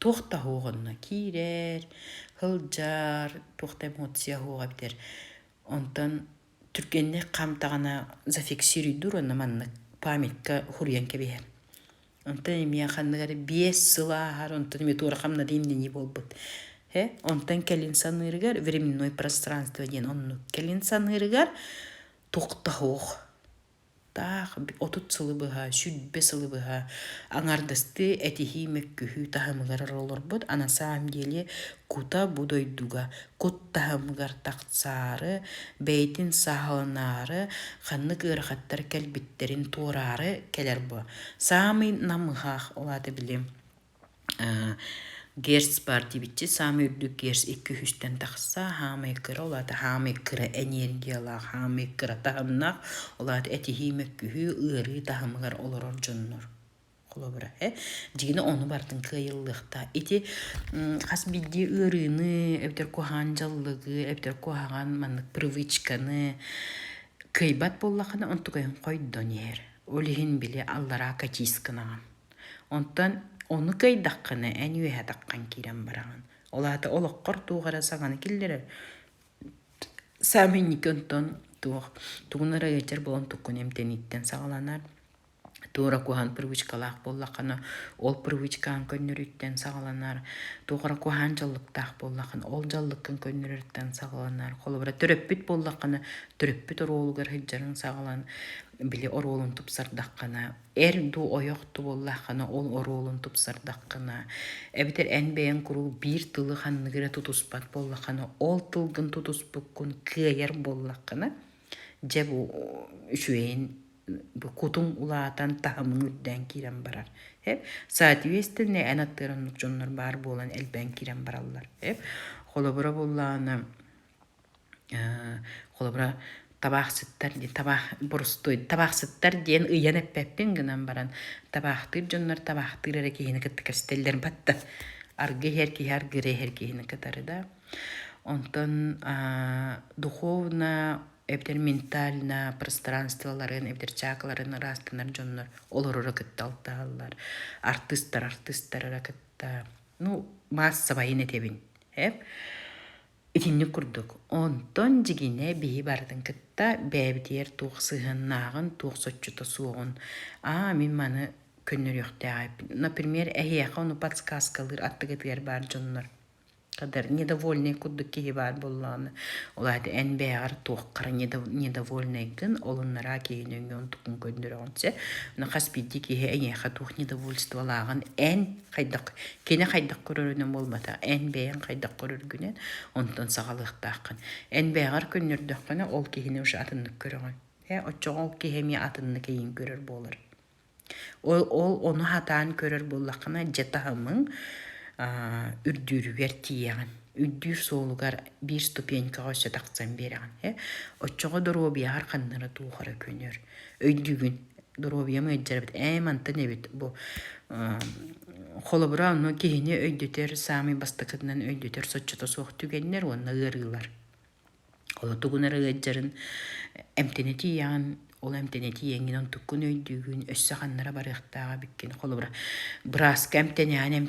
тоқта оғынна кейрер, хылжар, тоқта эмоция оға бітер. Онтан түргенне қамтағана зафиксируйдур, онна манны памятка хуриян кебе. Онтан емия қанығары 5 сылағар, онтан еме тура қамна деймде не бол бұд. Онтан кәлін санырығар, временной пространство ден, онны кәлін санырығар тоқта оғы. Тақ, 30 сылы бұға, 35 сылы бұға, аңардысты әтихи мәккүхі тағымығар олар бұд, ана саам деле кута бұдойдуға, кут тағымығар тақсары, бәйтін сағылынары, қанны ғырғаттар кәлбіттерін турары кәлер бұ. Саамы намығақ олады білем. Герс бар дебітчі, самы үрдік герс 2-3-тен тақса, хамы кірі олады, хамы кірі энергиялақ, хамы кірі тағымнақ, олады әтихи мәккүхі ұйры тағымығар олар оржынныр. Қолы бұра, дегені оны бардың қайылықта. Еті қас бидде ұйрыны, әбдер қоған жаллығы, әбдер қоған манық привычканы, қайбат боллақына онтығайын қойдон ер. Олығын біле аллара качискынаған. Онтан onu кайдаққаны ән өйә таққан керен бараған. Олады олық қортуғара сағаны келдері. Сәмінік өнтон туғынары өтер болын тұқын емтен иттен сағаланар. Туора кухан привычкалаах боллақаны, ол привычкаан көннөрүттен сағаланар. Туора кухан жаллықтаах боллақын, ол жаллықын көннөрүттен сағаланар. Қолыбыра төрөппіт боллақаны, төрөппіт оролугар хыджарын сағалан, біле оролун тупсардаққана. Ду ойоқту боллақаны, ол оролун тупсардаққана. Әбітер әнбейін құру бір тылы ханныгыра тутуспат боллақаны, ол тылгын тутуспуккун кыйар боллаққана. Же бу үшуейін кутун улаатан тахамын үдден кирен барар. Соответственно, әнаттырынлық жоннор бар болан әлбән кирен баралар. Холобыра болланы, холобыра табақсыттар, табақсыттар ден ыян әппәппен гынан баран. Табақтыр жоннор табақтыр әрі кейіні кітті кәстелдер батты. Арғы әркі аргыры әркейіні кітары да. Онтан духовна эптер ментально пространстволарын, эптер чакларын растанар жоннор олорора кытталтаалар. Артисттар ракытта. Масса байын этебин. Итинни курдук. Онтон жигине бии бардын кытта бәбдер туқсыгыннағын, туқсотчута суғын. Мен маны көннөр yoqtagay. Например, әйяқа оны подсказкалыр аттыгытыгар бар жоннор. Кадар недовольный кудды кеги бар болланы. Олады әнбәғар тоққары недовольныйгын, олыннара кейініңгі онтықын көндіріғынсе. Оны қаспидді кеге әйеға тоқ недовольстволағын ән қайдақ, кені қайдақ көрірінен болмата. Әнбәғын қайдақ көріргінен, онтын сағалықтақын. Әнбәғар көндірдіққаны ол кейіні ұшы атынлық көріғын. Отчоң ол кейіме атынлы кейін көрір болыр. Ол оны хатан көрір боллақына жетахымың үрдүрүгер тияган. Үрдүр соолугар bir ступенька өсө тақсан береган. Отчоға доробияғар қаннары туғары көнер. Өйдүгін доробияма өйджарбет. Манты небет. Холобыра оны кейіне өйдетер, сами бастықыдынан өйдетер, соччата соқ түгеннер, оны ғырылар. Олы тұғынары өйджарын әмтені тияган. Ол әмтенеті еңінен тұққын өйдігін өссі қаннара барықтаға біккен. Қолы бұра бұрасқы әмтенеған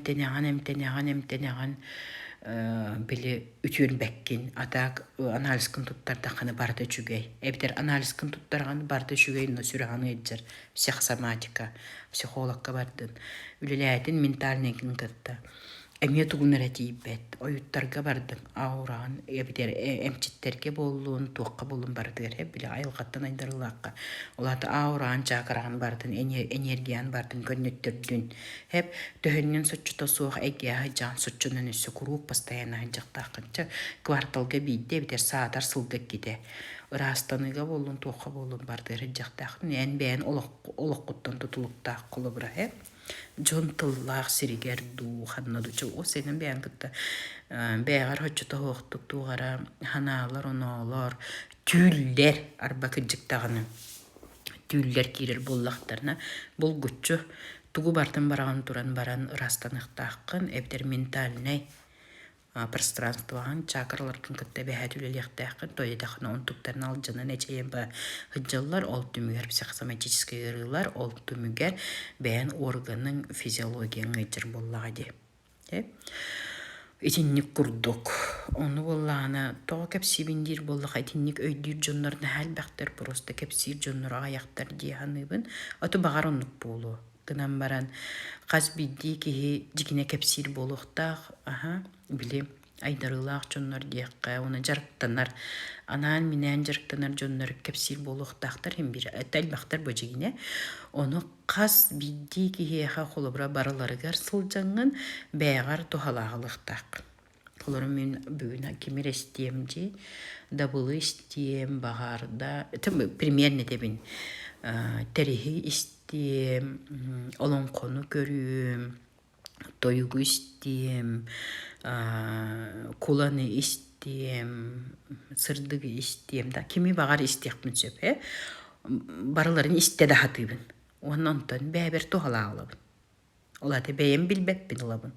білі үтірін бәккен. Атақ анализкін тұттарда қаны барды жүгей. Әбітер анализкін тұттарған барды жүгей сүріғаны өйдер. Психосоматика, психологқа бардын. Үліләйдің ментальнегін кітті. Әме тұғыныр әтейбет, ойыттарға бардың, аураған, әбітер әмчеттерге болуын, туаққа болуын бардығыр, білі айылғаттан айдарылаққа. Олаты аураған, жағыраған бардың, энергиян бардың, көннеттердің. Төхіннен сұтчыта суық әгеға жан сұтчынан өсі құруып бастаяна жақтақынша кварталға бейді, әбітер саатар сылғық кеде. Ырастаныға болуын, туаққа болуын бардығыр жақтақын, ән бәйін олық құттан тұтылықтақ қолы бұра, Джон тыллақ сиригер ду ханнаду чу о сенен бәйін кітті бәйғар хөтчіті хоқтық туғара ханалар, оналар, түйілдер арба кіджіктағыны түйілдер кейлер боллақтарына бұл күтчі туғы бартын бараған туран баран растанықтақын әбдер ментальнай пространствоған чакралардың кітті бәйәт үлелектәқін тойдақын онтуктарын алжынан әчейен ба хыджалар ол түмігер психосоматический ғырылар ол түмігер бәйін органның физиологияң ғыджыр боллағады. Итинник күрдік. Оны боллағына тоға кәпсибіндер боллаға итинник өйдер жонларына әл бәқтер просто кәпсир жонлар аяқтар дейханыбын аты бағар онлық болу. Гынан баран қаз бидді кеге жігіне кәпсир болуқтақ, біле айдарылақ жонлар дейққа, оны жарықтанар, анан менен жарықтанар жонлар кәпсир болуқтақтар, hem bir әтәл бақтар бұл жігіне, оны қаз бидді кеге қолыбыра барыларығар сылжаңын бәйғар тұхалағылықтақ. Қолырым мен бүгін кемер істейм же, дабылы істейм бағарда, примерно дебін, тәрихи істейм, олон қону көрім, тойгу істейм, куланы істейм, сырдығы істейм, кеме бағар істейк мүнсөп, барыларын істеді хатыбын. Оннан бәбір тұғала алабын. Олады бәйім білбәппін алабын.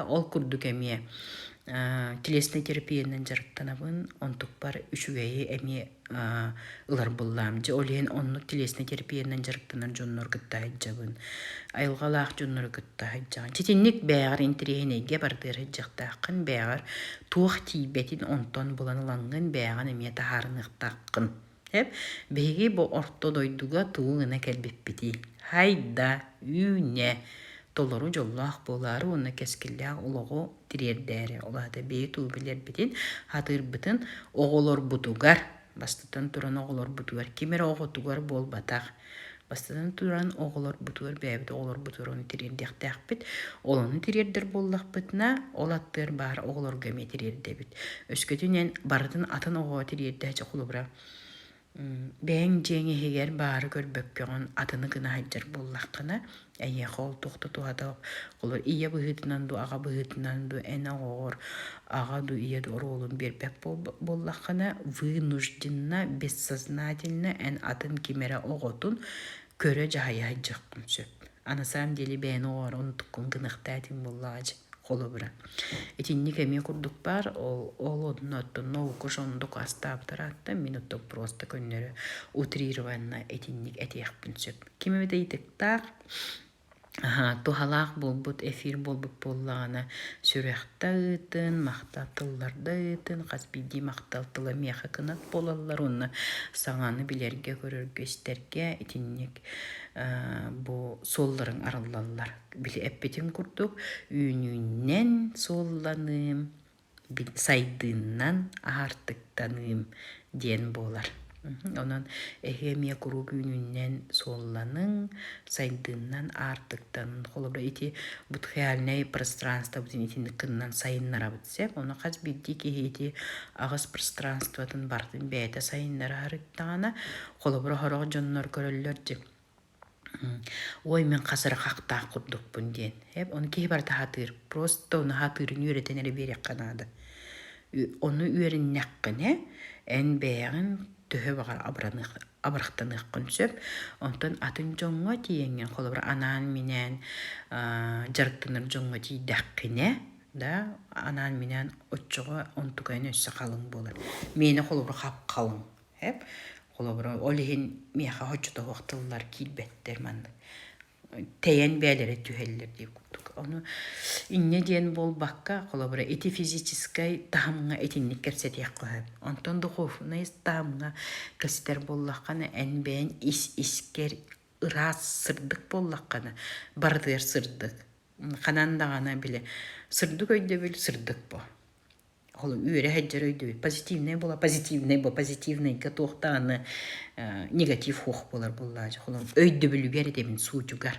Ол күрді кәме телесный терапиянын жарықтанабын, онтық бар үшігейі әме ұлар боллам. Олен онны телесный терапиянын жарықтанар жоннор күтті айджабын. Айылғалақ жоннор күтті айджабын. Четеннік бәғар интерейнеге бардыры жақтақын бәғар туақ тейбетін онтон бұланыланғын бәған әме тахарынықтақын. Бәйге бұл орто дойдуға туғына кәлбеппеті. Хайда, үйне. Толору жоллах болары, онна кескілләғ олығы тирердәрі. Олады бей тубилер бітін, хатыр бітін оғылар бұтугар. Бастытан туран оғылар бұтугар. Кемер оғытугар бол батақ. Бастытан туран оғылар бұтугар, бәйбіт оғылар бұтугар оны тирердәқтәқ біт. Оланы тирердер боллақ бітіна, олаттыр бар оғылар көме тирерді біт. Өскөтінен бардын атын оғыға тирерді құлыбыра. Бәң жеңі хегер бары көрбөккөңін атыны гына хаджар боллаққына, әйе қол тоқты туғадақ, қолыр ия бұғытынан ду, аға бұғытынан ду, ән ағыр, аға ду ия ду оролын бербәк боллаққына, вынужденно, бессознательно ән атын кемері оғытын көрі жағая хаджаққын сөп. Анасам делі бән оғыр, оны тұққын гынықтайтын боллағыжы. Қолы бұра. Этинник әме күрдік бар, ол одын өттін науқы жондық астаптыр атты, минуттық просто көннері утрированна этинник әтеқпін сөп. Кеме беді етіктақ, тухалақ болбут, эфир болбут боллағына сүрәқті ұтын, мақтатылларды ұтын, қазбейді мақталтылы меқі кынат болалар, оны саңаны білерге көрерге істерге этинник bu solların arallarlar. Bili eppetin kurduk. Ününden sollanım, saydığından artıktanım diyen bolar. Onun ehemiye kuru gününden sollanın, saydığından artıktanın. Kolabra iti bu hayalnay пространство bütün itin kından sayınlara bitse, ona kaz bildi ki iti ağız пространстводан bardın beyte sayınlara harıttağına, kolabra harağı canlar körüllerdi. Ой, мен қазір қақта құддықпын ден. Оны кейбарда хатыр. Просто оны хатырын үйретенері берек қанады. Оны үйерін нәққіне, ән бәйіғін түхі бағар абырықтаныққын сөп. Онтан атын жоңға тиенген қолы бір анан менен жарықтаныр жоңға тейдәққіне, да, анан менен отчыға онтуғайын өссі қалың болар. Мені қолы бір қап қалың. Қолабыра, олеген меха хочута вақтылар килбеттер манды. Тәйен бәлері түйелер деп күттік. Оны инне ден бол баққа, қолабыра, эти физическай тағымға этинник кәрсетек қойып. Онтан дұқуфына тағымға кәсетер боллаққаны әнбәйін ис-искер ырас сырдық боллаққаны. Бардыр сырдық. Қанандағана біле. Сырдық өйді біл, сырдық бұл. Холу үйре хаджар өйді. Позитивный бола, позитивный катуқтаны негатив хоқ болар боллажы. Холу өйді білу бәрі демін суучугар.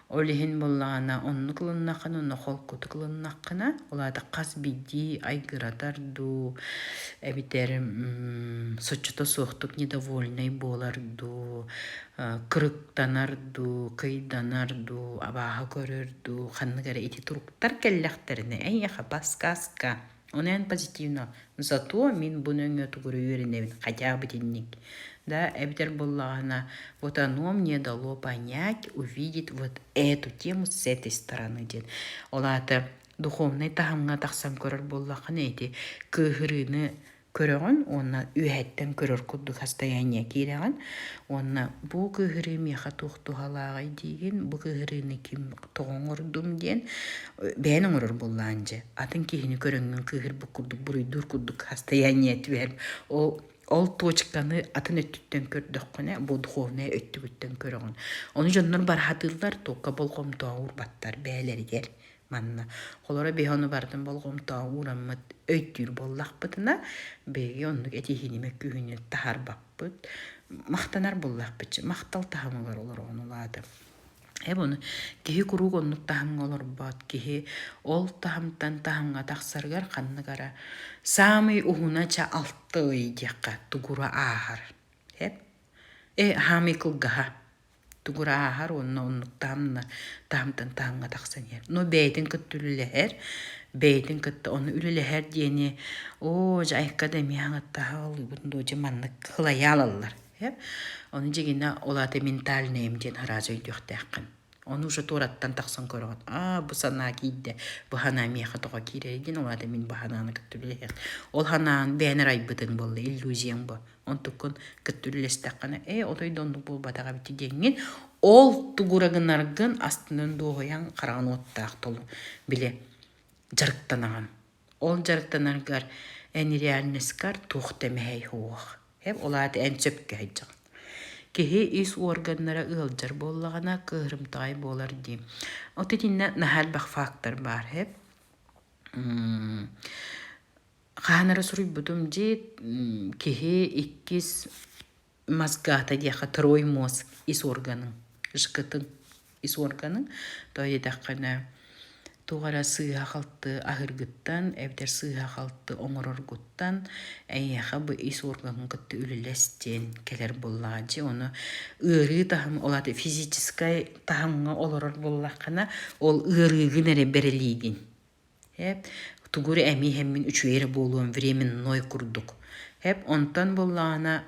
Олихин боллағана онны қылыннаққына, онны қол көті қылыннаққына, олады қаз биди, айгыратарду, әбітер сочыта соқтық недовольный боларду, кырықтанарду, кайданарду, абаға көрерду, қанныгары еті тұруқтар кәлләқтеріне, әйеға басқасқа. Онен позитивно. Зато мен бұның өті көрі үйренемін, хотя бы денник. Да, эбитер боллағана, вот оно мне дало понять, увидеть вот эту тему с этой стороны. Олаты духовный тағымға тақсан көрір боллағана еті көхіріні көріған, оны үйәттен көрір күдді хастаяния кереген, оны бұл көхірі меха тұқтуғалағай деген, бұл көхіріні кім тұғын ұрдым ден, бәнің ұрыр боллағанжы. Атын кейіні көріңнің көхір бұл күрдік, бұрый дүр күрдік хастаяния тверіп, ол точканы атын өттіттен көрдік қына, бұл дұховны өттігіттен көріған. Оны жонлар бар хатылдар, тоққа болғым туағыр баттар, бәлергер. Манна. Қолара бейханы бардым болғым туағыр аммат өттір боллақ бұтына, бейге онлық әтехінемек күйіне тахар баппыт. Мақтанар боллақ бітші, мақтал тахамылар олар оны олады. Оны кеге күруг онлық тахамын олар бат, кеге ол тахамтан тахамға тақсарғар қанныгара самый уғунача алты өйдеққа тугура ағар. Хамы қылғаға тугура ағар, онлық тахамтан тахамға тақсан ер. Но бәйдің күттілілер, бәйдің күтті оны үлілер дейіне, жайыққада мияңаттағы олы бұтында өте манны қылаялалар. Оны жегені олады ментальный емден харазы өйдіқтәқін. Оны уже тураттан тақсан көріған. Бұл сана кейді, бұл хана меха тұға кейдерден, олады мен бұл хананы күттілілер. Ол хананы бәнір айбытын болды, иллюзияң бұл. Он тұқын күттілілестіққаны, отойды ондық бұл батаға біті денген, ол тұғырағынарғын астынан доғаян қараған оттақ толы. Біле, жарықтанаған. Ол жарықтанарғар ән реальнескар тұқты мәй хоғық. Олады ән сөпке хайджаған. Кеһи ис органнара ылжар боллагана кыһырымтаай болар дии. Отитинна нахал бах фактор бар хеп. Хаанара суруйбутум дии кеһи иккис мазгата диэха трой мозг ис органын жкытын ис органын тойдаккана тугара сыыха халты ахыргыттан эбдер сыыха халты оңороргуттан эйяха бу ис органын кытты үлелестен келер буллаажы оны ыры тахым олаты физическай тахымга олорор буллакана ол ырыгын эре берелигин хеп тугур эми хеммин үчүэре болуун временной курдук хеп онтан буллаана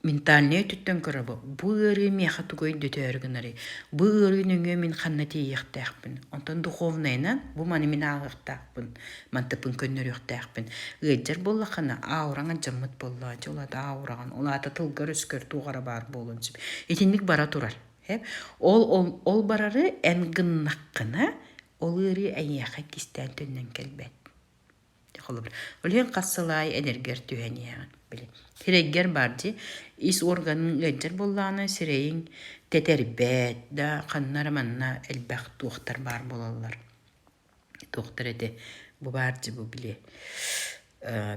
ментальный түттен көрөбө. Бу ыры меха тугой дөтөргүнөрү. Бу ыры нөңө мен ханнати яктакпын. Онтон духовнайнан бу мани мен агыктакпын. Мантыпын көннөр яктакпын. Ыжар боллакана аураңа жаммыт болла. Жолада аураган. Олата тылгыр өскөр тугара бар болунчу. Этинник бара турар. Ол барары энгыннаккына ол ыры аяка кистен төннөн келбет. Олен кассылай энергер түйәниян. Хиреггер барды, ис органын гәджер болланы сирейін тетербет, да қаннары манна әлбәқ туқтар бар болалар. Туқтар әді, бұ барды бұ біле.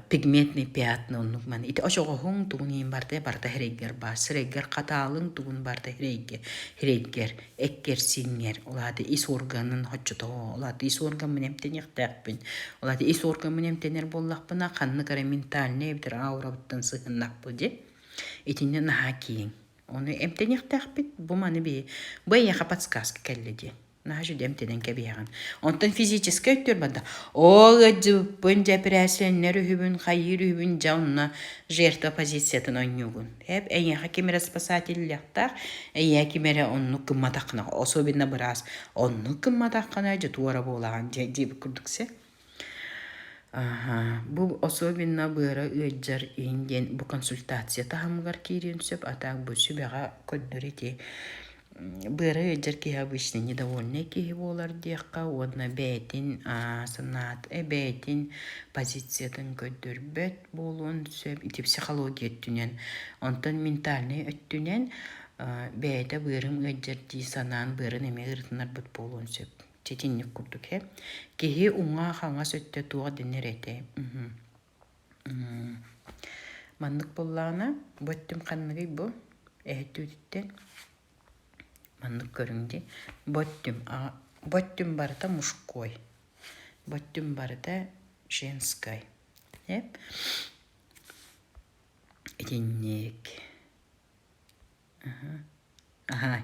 Пигментный пятна оннук ман. Ити ошоғуң туғын барда хиреггер бар. Сиреггер қаталың туғын барда хиреггер, эккер сиңер. Олады ис органын хоччутоғы. Олады ис орган мінемтен яқтақпын. Олады ис орган мінемтенер боллақпына қанны кара ментальны эбдер аурабыттан сығыннақ бұде. Итинне наға кейін. Оны эмтен яқтақпын. Бұ маны бей. Бұй яқа подсказка кәлледе. Нажу демтеден кебияған. Онтан физическа өттер банда. Оға жүппін жапірәсілінер үхібін, қайыр үхібін жауына жерті оппозициятын ойнуғын. Хеп, әйяға кемері спасателіліқтақ, әйя кемері онны кымматақына, особенно біраз, онны кымматақына жытуара болаған деп күрдіксе. Бұл особенно бұры өджар үйінден бұл консультация тағымғар кейрен сөп, атақ бұл сөбеға көндірі де. Быры жарки обычно недовольны киһи болар диэхка уонна бээтин санаат бээтин позициятын көддөрбөт болуун сөп ити психология түнен онтон ментальный өттүнен бээтэ бырым ыджарди санаан бырын эме ыртынар быт болуун сөп четинник курдук киһи уңа хаңа сөттө туга денерете маннык боллаана боттум канныгый бу эхтүтүттен маннык көрүңди боттум барда мужской боттум барда женской этинник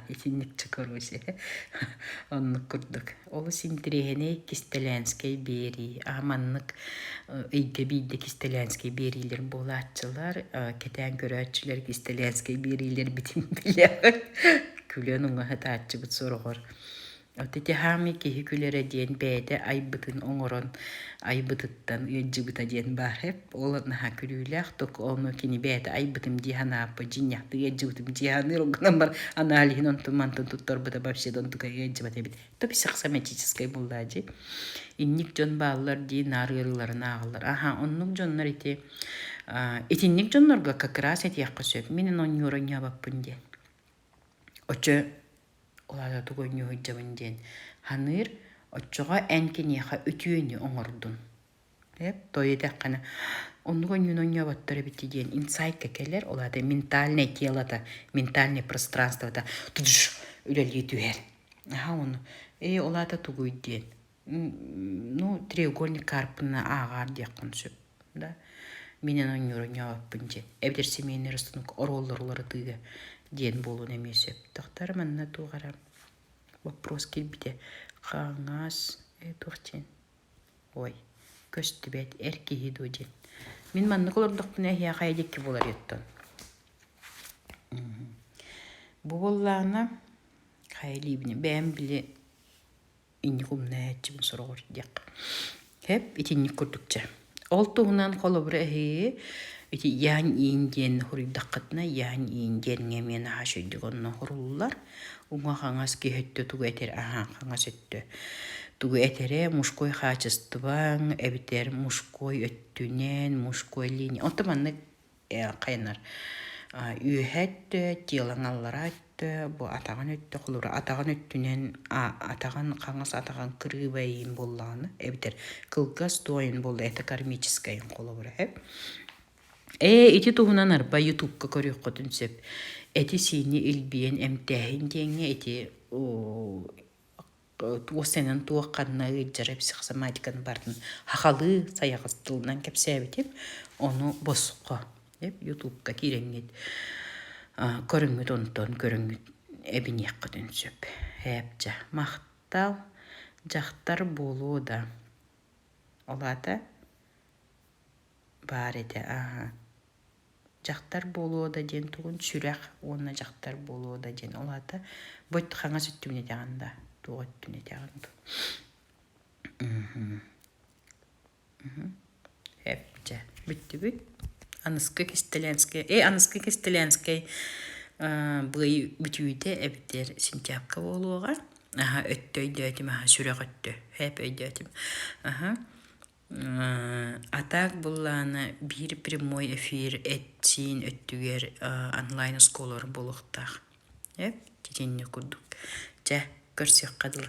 этинник чыкырышы оннук курдук олу синтирехене кистелянский бери маннык ийге бийде кистелянский берилер болаатчылар кетен көрөчүлөр кистелянский берилер битин биле күлөн уңа таачы бут сорогор. Отети хами кихи күлере диен бэйде айбытын оңорон айбытыттан ыджыбыта диен бар хеп. Оларна ха күлүлэх ток ону кини бэйде айбытым дихана апа жиньяхты ыджыбытым диханы рогнан бар аналихин онтун мантын туттор быта бапшед онтука ыджыбата бит. Топи саксаматическай буллади. Инник жон баалар ди нарырыларын ағылар. Оннук жоннар ити итинник жоннорга как раз эти яққа сөп. Менен оннюро нябаппын диен. Очо олада тугойню хыджабын ден. Ханыр очоға әнкенеха үтүйені оңордун. Тойдақ қана. Онугойню нонья баттары бітті ден. Инсайт кекелер олада ментальное телода, ментальное пространствода тұдыш үлелі түйер. Оны олада тугой ден. Треугольник карпына ағар деқын сөп. Менен оньюро нябаппын ден. Эбдер семейный растынық оролларлары тыйды. Ден болуын емесеп. Тоқтар манна туғара. Вопрос келбіде. Қаңас. Тоқтен. Ой. Көсті бәт. Әркеге доден. Мен манны қолырдықпын әхия қайдекке болар еттін. Бұл боллағына қайлибіне. Бәм біле инні құмна әтчімін сұрағыр дек. Хеп, итінні күрдікчі. Ол туғынан қолы бір әхие ити ян инден хуридаққатна ян инден мен хашыйдык онно хуруллар уңа хаңас кехетте тугу этер хаңас этте тугу этере мужской хачыстыбаң эбитер мужской өттүнен мужской линия онтаманны кайнар Үйәттө, тиелаңаллара өттө, бу атаган өттө холура атаган өттүнен атаган каңас атаган кырыбайын болланы, эбитер кылгас туайын болду, это кармическая холура, ити туһунан арба ютубка көрүк көтүнсеп. Эти сини илбиен эмтәһин деңе эти туосенен туакканна ыджара психосоматиканы бардын хахалы саягыстылынан кепсәбитеп, onu боско деп ютубка киреңит. Көрүңүт онтон көрүңүт эбинек көтүнсеп. Хэпча мактал жактар болуу да. Олата бар эде, жактар болуу да ден тугун сүрәк, онна жактар болуу да ден. Олата бот хаңа сүттүмне деганда, туготтүне деганда. Хэпча бүттүбүт. Аныскы кистелянскай бый бүтүйдө эбитер сентябрька болууга. Өттөйдөтүм, сүрәк өттө. Хэп өйдөтүм. Атак булланы бир прямой эфир этсин өттүгер онлайн сколор болуктак. Тетенне курдук. Көрсөк кадылы.